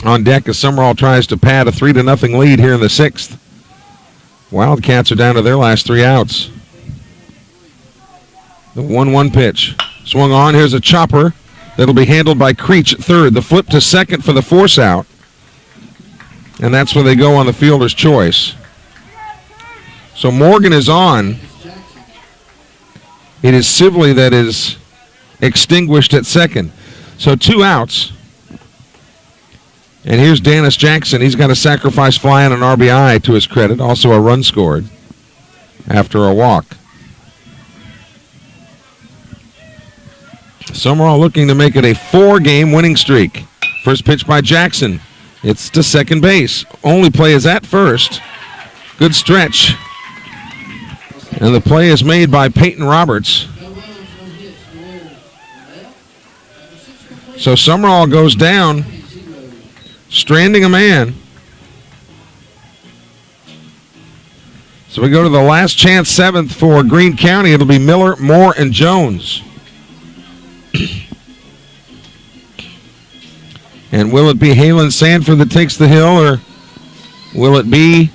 on deck as Sumrall tries to pad a 3-0 lead here in the sixth. Wildcats are down to their last 3 outs. The 1-1 pitch. Swung on. Here's a chopper that'll be handled by Creech at third. The flip to second for the force out. And that's where they go on the fielder's choice. So Morgan is on. It is Sibley that is extinguished at second. So 2 outs. And here's Dennis Jackson. He's got a sacrifice fly and an RBI to his credit. Also a run scored after a walk. Sumrall looking to make it a 4-game winning streak. First pitch by Jackson. It's to second base. Only play is at first. Good stretch. And the play is made by Peyton Roberts. So Sumrall goes down, stranding a man. So we go to the last chance 7th for Greene County. It'll be Miller, Moore, and Jones. And will it be Halen Sanford that takes the hill, or will it be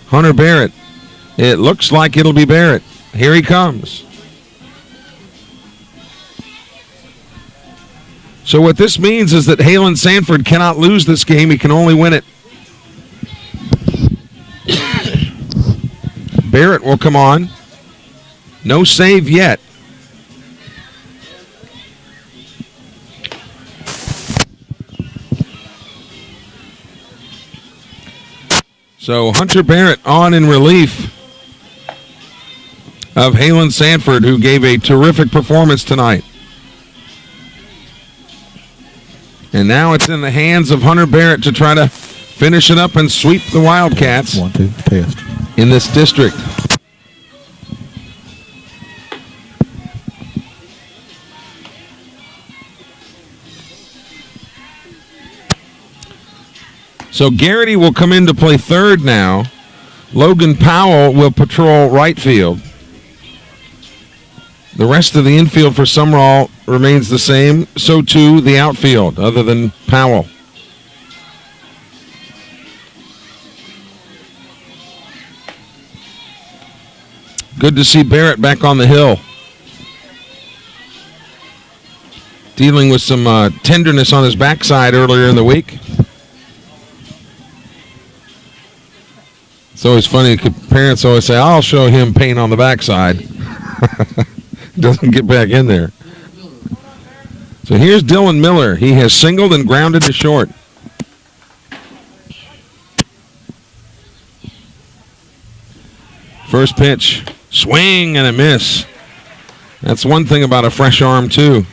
Hunter Barrett? It looks like it'll be Barrett. Here he comes. So what this means is that Halen Sanford cannot lose this game. He can only win it. Barrett will come on. No save yet. So Hunter Barrett on in relief of Halen Sanford, who gave a terrific performance tonight. And now it's in the hands of Hunter Barrett to try to finish it up and sweep the Wildcats 1-2 test in this district. So Garrity will come in to play third now. Logan Powell will patrol right field. The rest of the infield for Sumrall remains the same. So too the outfield, other than Powell. Good to see Barrett back on the hill. Dealing with some tenderness on his backside earlier in the week. It's always funny. Parents always say, I'll show him pain on the backside. Doesn't get back in there. So here's Dylan Miller. He has singled and grounded to short. First pitch. Swing and a miss. That's one thing about a fresh arm, too,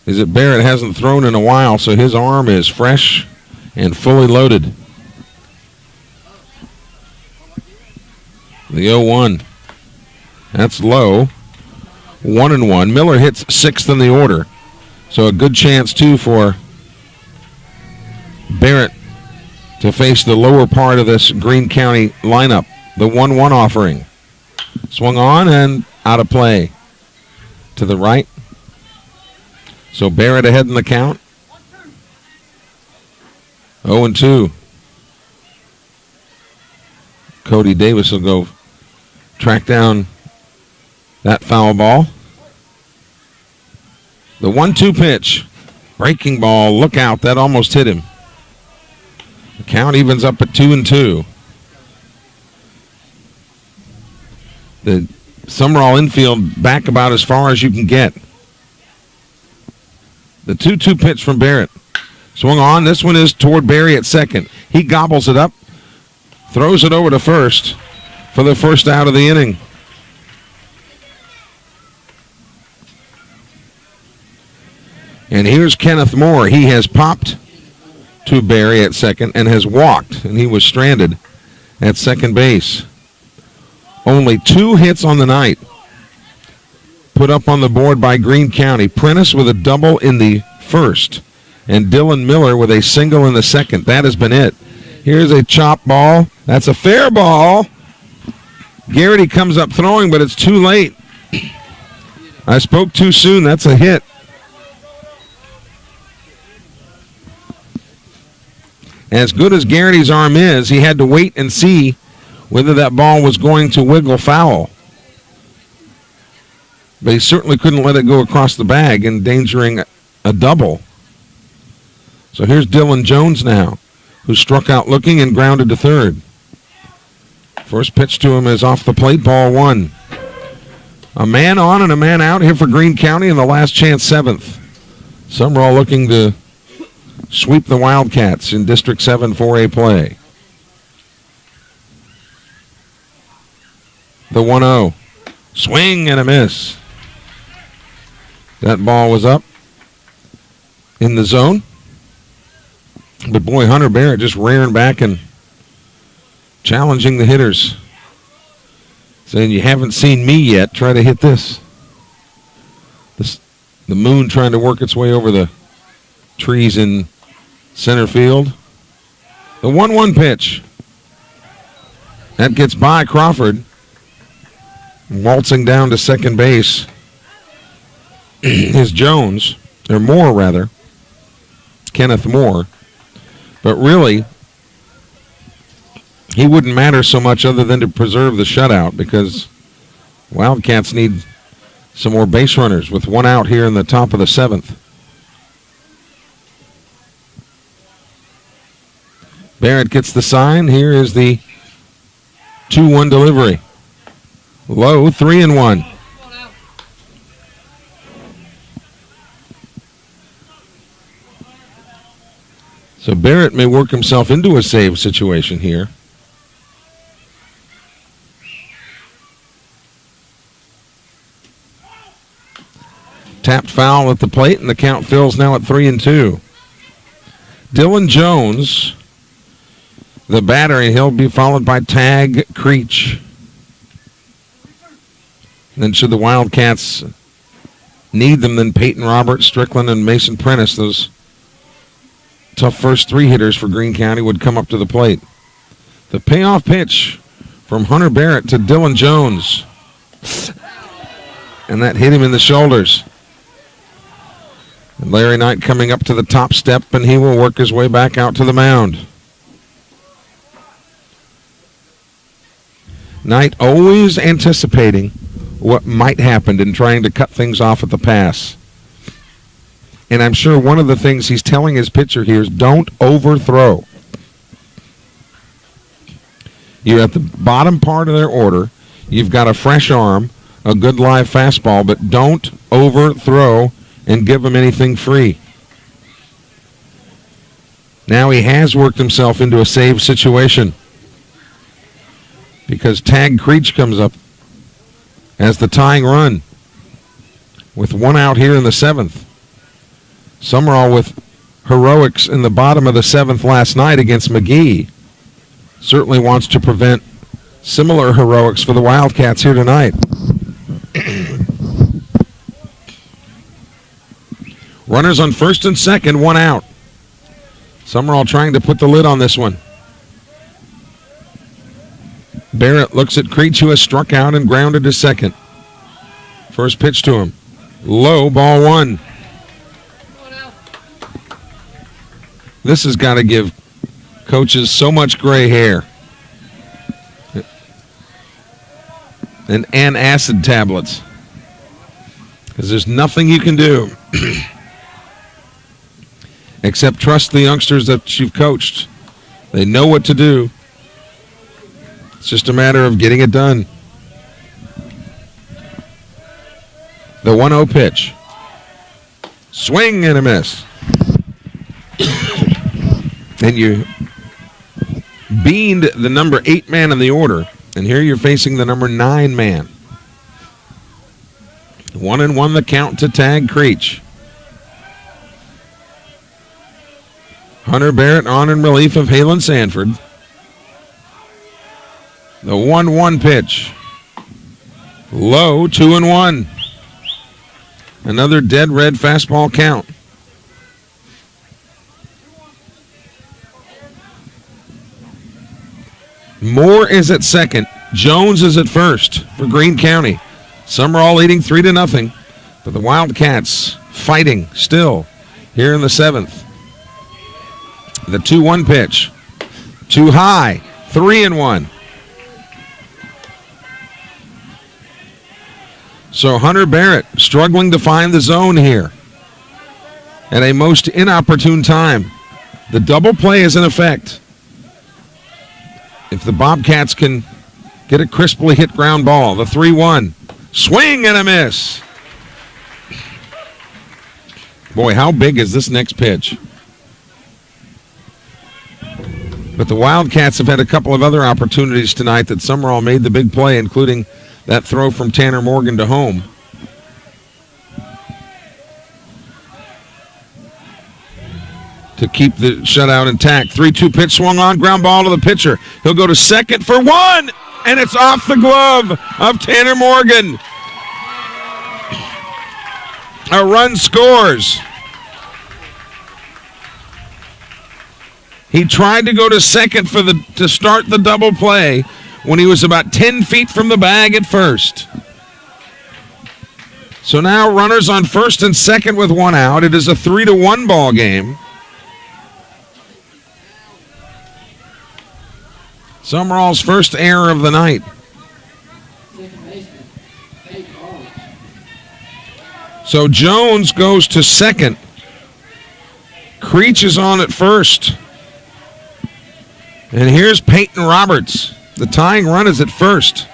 is that Barrett hasn't thrown in a while, so his arm is fresh and fully loaded. The 0-1. That's low. 1-1. Miller hits 6th in the order. So a good chance, too, for Barrett to face the lower part of this Greene County lineup. The 1-1 offering. Swung on and out of play. To the right. So Barrett ahead in the count. 0-2. Cody Davis will go track down that foul ball. The 1-2 pitch. Breaking ball. Look out. That almost hit him. The count evens up at 2-2. The Sumrall infield back about as far as you can get. The 2-2 pitch from Barrett. Swung on. This one is toward Barry at second. He gobbles it up. Throws it over to first for the first out of the inning. And here's Kenneth Moore. He has popped to Barry at second and has walked, and he was stranded at second base. Only 2 hits on the night put up on the board by Greene County. Prentice with a double in the first, and Dylan Miller with a single in the second. That has been it. Here's a chop ball. That's a fair ball. Garrity comes up throwing, but it's too late. I spoke too soon. That's a hit. As good as Garrity's arm is, he had to wait and see whether that ball was going to wiggle foul. But he certainly couldn't let it go across the bag, endangering a double. So here's Dylan Jones now, who struck out looking and grounded to third. First pitch to him is off the plate, ball 1. A man on and a man out here for Greene County in the last chance 7th. Sumrall looking to sweep the Wildcats in District 7 4A play. The 1-0. Swing and a miss. That ball was up in the zone. But boy, Hunter Barrett just rearing back and challenging the hitters. Saying, you haven't seen me yet. Try to hit this. The moon trying to work its way over the trees in center field. The 1-1 pitch. That gets by Crawford. Waltzing down to second base is Jones, or Moore rather, Kenneth Moore. But really, he wouldn't matter so much other than to preserve the shutout, because Wildcats need some more base runners with 1 out here in the top of the 7th. Barrett gets the sign. Here is the 2-1 delivery. Low, 3-1. So Barrett may work himself into a save situation here. Tapped foul at the plate, and the count fills now at 3-2. Dylan Jones, the batter, and he'll be followed by Tag Creech. Then should the Wildcats need them, then Peyton Roberts, Strickland, and Mason Prentice, those tough first 3 hitters for Greene County, would come up to the plate. The payoff pitch from Hunter Barrett to Dylan Jones. And that hit him in the shoulders. And Larry Knight coming up to the top step, and he will work his way back out to the mound. Knight always anticipating what might happen and trying to cut things off at the pass. And I'm sure one of the things he's telling his pitcher here is don't overthrow. You're at the bottom part of their order. You've got a fresh arm, a good live fastball, but don't overthrow and give them anything free. Now he has worked himself into a save situation, because Tag Creech comes up as the tying run with 1 out here in the 7th. Sumrall with heroics in the bottom of the 7th last night against McGee certainly wants to prevent similar heroics for the Wildcats here tonight. Runners on first and second, 1 out. Sumrall trying to put the lid on this one. Barrett looks at Creech, who has struck out and grounded to second. First pitch to him. Low, ball 1. This has got to give coaches so much gray hair. and antacid tablets. Because there's nothing you can do except trust the youngsters that you've coached. They know what to do. It's just a matter of getting it done. The 1-0 pitch. Swing and a miss. And you beaned the number 8 man in the order, and here you're facing the number 9 man. 1-1 the count to tag Creech. Hunter Barrett on in relief of Halen Sanford. The 1-1 pitch. Low, 2-1. Another dead red fastball count. Moore is at second. Jones is at first for Greene County. Sumrall leading 3-0. But the Wildcats fighting still here in the 7th. The 2-1 pitch. Too high. 3-1. So Hunter Barrett struggling to find the zone here at a most inopportune time. The double play is in effect. If the Bobcats can get a crisply hit ground ball, the 3-1. Swing and a miss. Boy, how big is this next pitch? But the Wildcats have had a couple of other opportunities tonight that Sumrall made the big play, including that throw from Tanner Morgan to home. To keep the shutout intact. 3-2 pitch swung on, ground ball to the pitcher. He'll go to second for 1, and it's off the glove of Tanner Morgan. A run scores. He tried to go to second to start the double play when he was about 10 feet from the bag at first. So now runners on first and second with 1 out. It is a 3-1 ball game. Sumrall's first error of the night. So Jones goes to second. Creech is on at first. And here's Peyton Roberts. The tying run is at first.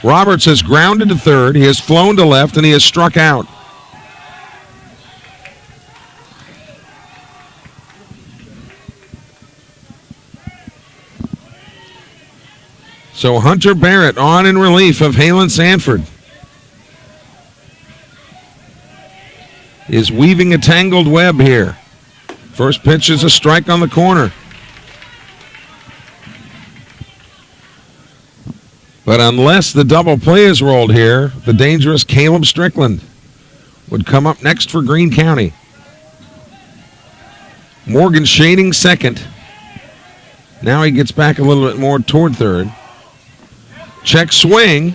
Roberts has grounded to third. He has flown to left, and he has struck out. So Hunter Barrett on in relief of Halen Sanford is weaving a tangled web here. First pitch is a strike on the corner. But unless the double play is rolled here, the dangerous Caleb Strickland would come up next for Greene County. Morgan shading second. Now he gets back a little bit more toward third. Check swing.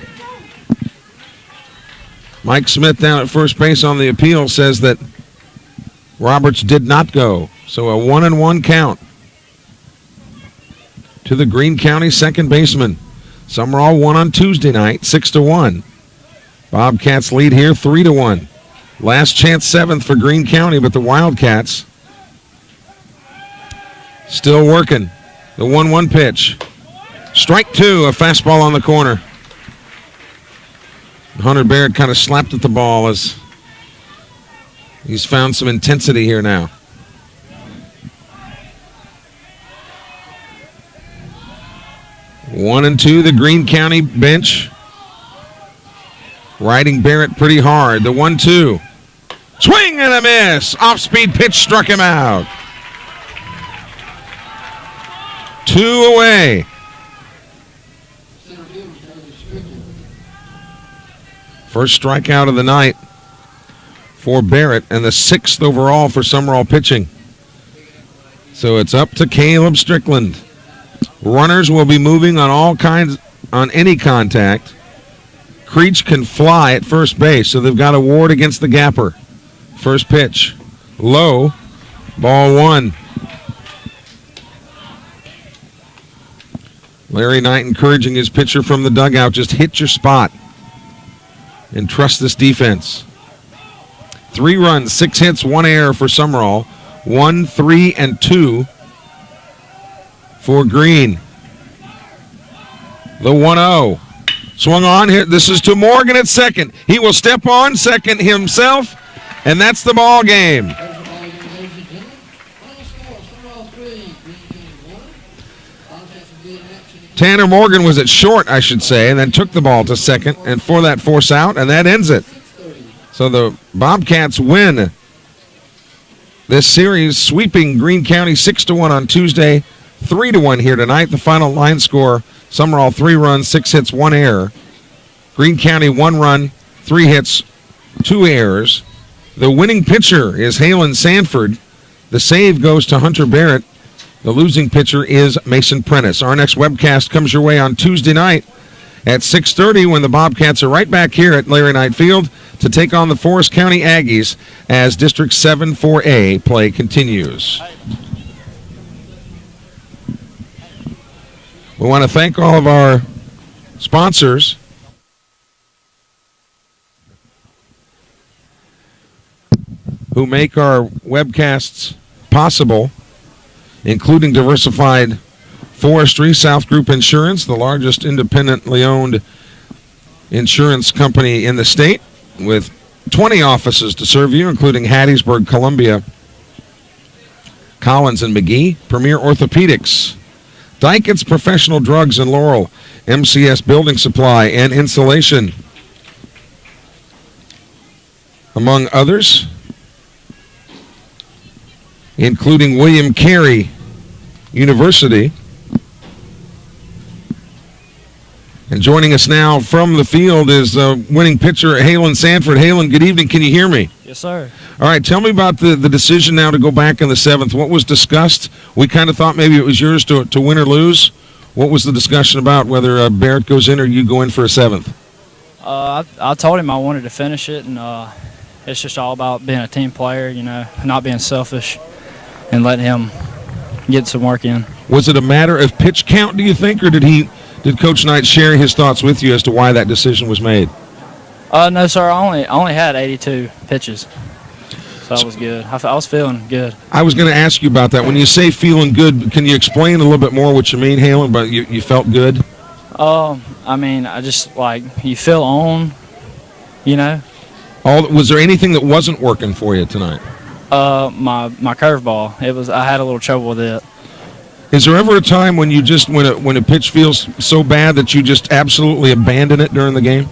Mike Smith down at first base on the appeal says that Roberts did not go. So a 1-1 count to the Greene County second baseman. Sumrall won on Tuesday night, 6-1. Bobcats lead here 3-1. Last chance 7th for Greene County, but the Wildcats still working. The 1-1 pitch. Strike 2, a fastball on the corner. Hunter Barrett kind of slapped at the ball as he's found some intensity here now. One and two, the Greene County bench. Riding Barrett pretty hard. The 1-2. Swing and a miss. Off-speed pitch struck him out. 2 away. First strikeout of the night for Barrett and the 6th overall for Sumrall pitching. So it's up to Caleb Strickland. Runners will be moving on any contact. Creech can fly at first base, so they've got a ward against the gapper. First pitch, low, ball 1. Larry Knight encouraging his pitcher from the dugout, just hit your spot and trust this defense. 3 runs, 6 hits, 1 error for Sumrall. 1, 3, and 2 for Greene. The 1-0. Swung on here. This is to Morgan at second. He will step on second himself, and that's the ball game. Tanner Morgan was at short, I should say, and then took the ball to second, and for that force out, and that ends it. So the Bobcats win this series, sweeping Greene County 6-1 on Tuesday, 3-1 here tonight. The final line score, Sumrall 3 runs, 6 hits, 1 error. Greene County 1 run, 3 hits, 2 errors. The winning pitcher is Halen Sanford. The save goes to Hunter Barrett. The losing pitcher is Mason Prentice. Our next webcast comes your way on Tuesday night at 6:30 when the Bobcats are right back here at Larry Knight Field to take on the Forest County Aggies as District 7-4A play continues. We want to thank all of our sponsors who make our webcasts possible, including Diversified Forestry, South Group Insurance, the largest independently owned insurance company in the state, with 20 offices to serve you, including Hattiesburg, Columbia, Collins, and McGee. Premier Orthopedics, Dykens Professional Drugs in Laurel, MCS Building Supply and Insulation, among others, including William Carey University. And joining us now from the field is winning pitcher Halen Sanford. Halen, good evening. Can you hear me? Yes, sir. All right, tell me about the decision now to go back in the 7th. What was discussed? We kind of thought maybe it was yours to win or lose. What was the discussion about, whether Barrett goes in or you go in for a 7th? I told him I wanted to finish it, and it's just all about being a team player, you know, not being selfish, and letting him get some work in. Was it a matter of pitch count, do you think, or did Coach Knight share his thoughts with you as to why that decision was made? No, sir. I only had 82 pitches, so that was good. I was feeling good. I was going to ask you about that. When you say feeling good, can you explain a little bit more what you mean, Halen? But you felt good? I mean, I just, like, you feel on, you know. Was there anything that wasn't working for you tonight? My curveball. I had a little trouble with it. Is there ever a time when you just when a pitch feels so bad that you just absolutely abandon it during the game?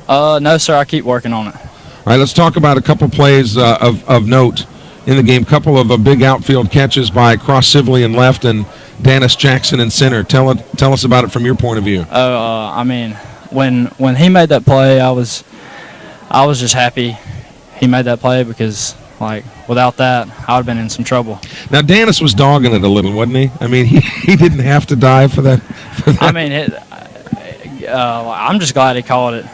No, sir. I keep working on it. All right, let's talk about a couple plays of note in the game. Couple of big outfield catches by Cross Sibley in left and Dennis Jackson in center. Tell us about it from your point of view. I mean, when he made that play, I was just happy he made that play because, like, without that, I would have been in some trouble. Now, Dennis was dogging it a little, wasn't he? I mean, he didn't have to dive for that. I mean, I'm just glad he called it.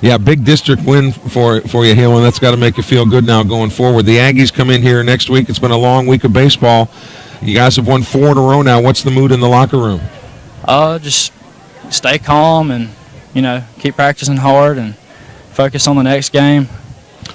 Yeah, big district win for you, Halen. That's got to make you feel good now going forward. The Aggies come in here next week. It's been a long week of baseball. You guys have won 4 in a row now. What's the mood in the locker room? Just stay calm and, you know, keep practicing hard and focus on the next game.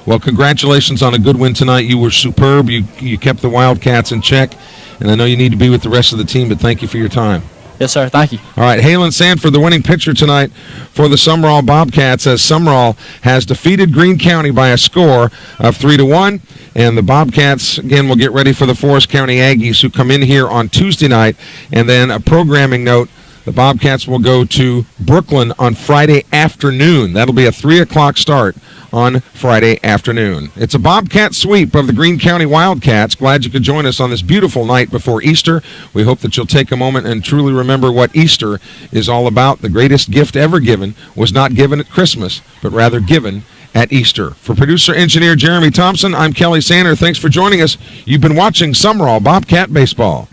Well, congratulations on a good win tonight. You were superb. You kept the Wildcats in check, and I know you need to be with the rest of the team, but thank you for your time. Yes, sir. Thank you. All right, Halen Sanford, the winning pitcher tonight for the Sumrall Bobcats, as Sumrall has defeated Greene County by a score of 3-1. And the Bobcats, again, will get ready for the Forest County Aggies, who come in here on Tuesday night. And then a programming note, the Bobcats will go to Brooklyn on Friday afternoon. That'll be a 3 o'clock start on Friday afternoon. It's a Bobcat sweep of the Greene County Wildcats. Glad you could join us on this beautiful night before Easter. We hope that you'll take a moment and truly remember what Easter is all about. The greatest gift ever given was not given at Christmas, but rather given at Easter. For producer-engineer Jeremy Thompson, I'm Kelly Sander. Thanks for joining us. You've been watching Sumrall Bobcat Baseball.